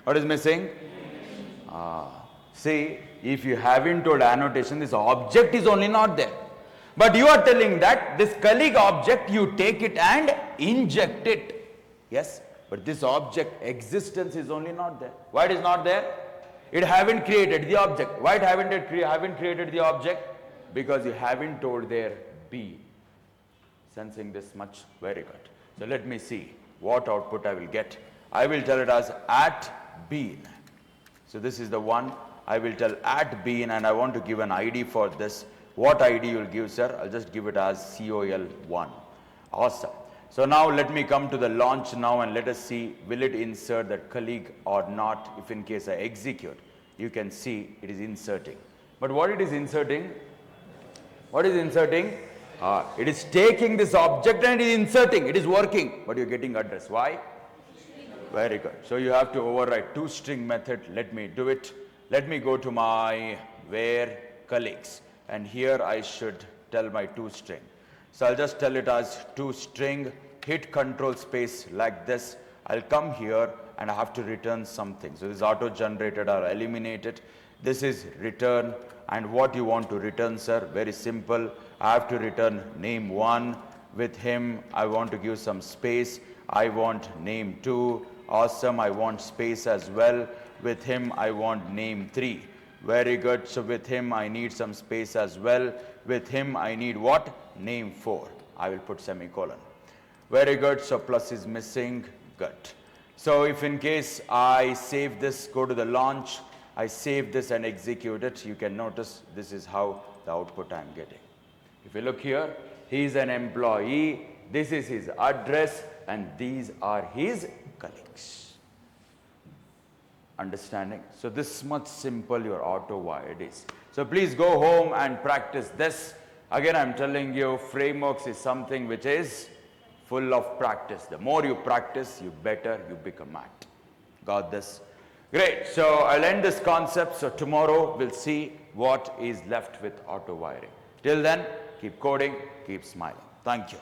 What is missing? See, if you haven't told annotation, this object is only not there. But you are telling that this colleague object, you take it and inject it. Yes, but this object existence is only not there. Why it is not there? It haven't created the object. Why it haven't created the object? Because you haven't told there B. Sensing this much? Very good. So let me see what output I will get. I will tell it as at bean. So this is the one. I will tell at bean, and I want to give an ID for this. What ID you will give, sir? I'll just give it as COL1. Awesome. So now let me come to the launch now, and let us see, will it insert that colleague or not? If in case I execute, you can see it is inserting. But what it is inserting? What is inserting? It is taking this object and it is inserting. It is working, but you're getting address. Why? Very good. So you have to override toString method. Let me do it. Let me go to my where colleagues, and here I should tell my toString. So I'll just tell it as toString, hit control space like this. I'll come here and I have to return something. So this is auto generated or eliminated. This is return, and what you want to return, sir? Very simple. I have to return name 1. With him, I want to give some space. I want name 2. Awesome. I want space as well. With him, I want name 3. Very good. So with him, I need some space as well. With him, I need what? Name 4. I will put semicolon. Very good. So plus is missing. Good. So if in case I save this, go to the launch, I save this and execute it, you can notice this is how the output I am getting. If you look here, he is an employee, this is his address, and these are his colleagues. Understanding? So this much simple your auto wired is. So please go home and practice this. Again, I'm telling you, frameworks is something which is full of practice. The more you practice, you better you become at. Got this? Great. So I'll end this concept. So tomorrow we'll see what is left with auto wiring. Till then, keep coding, keep smiling. Thank you.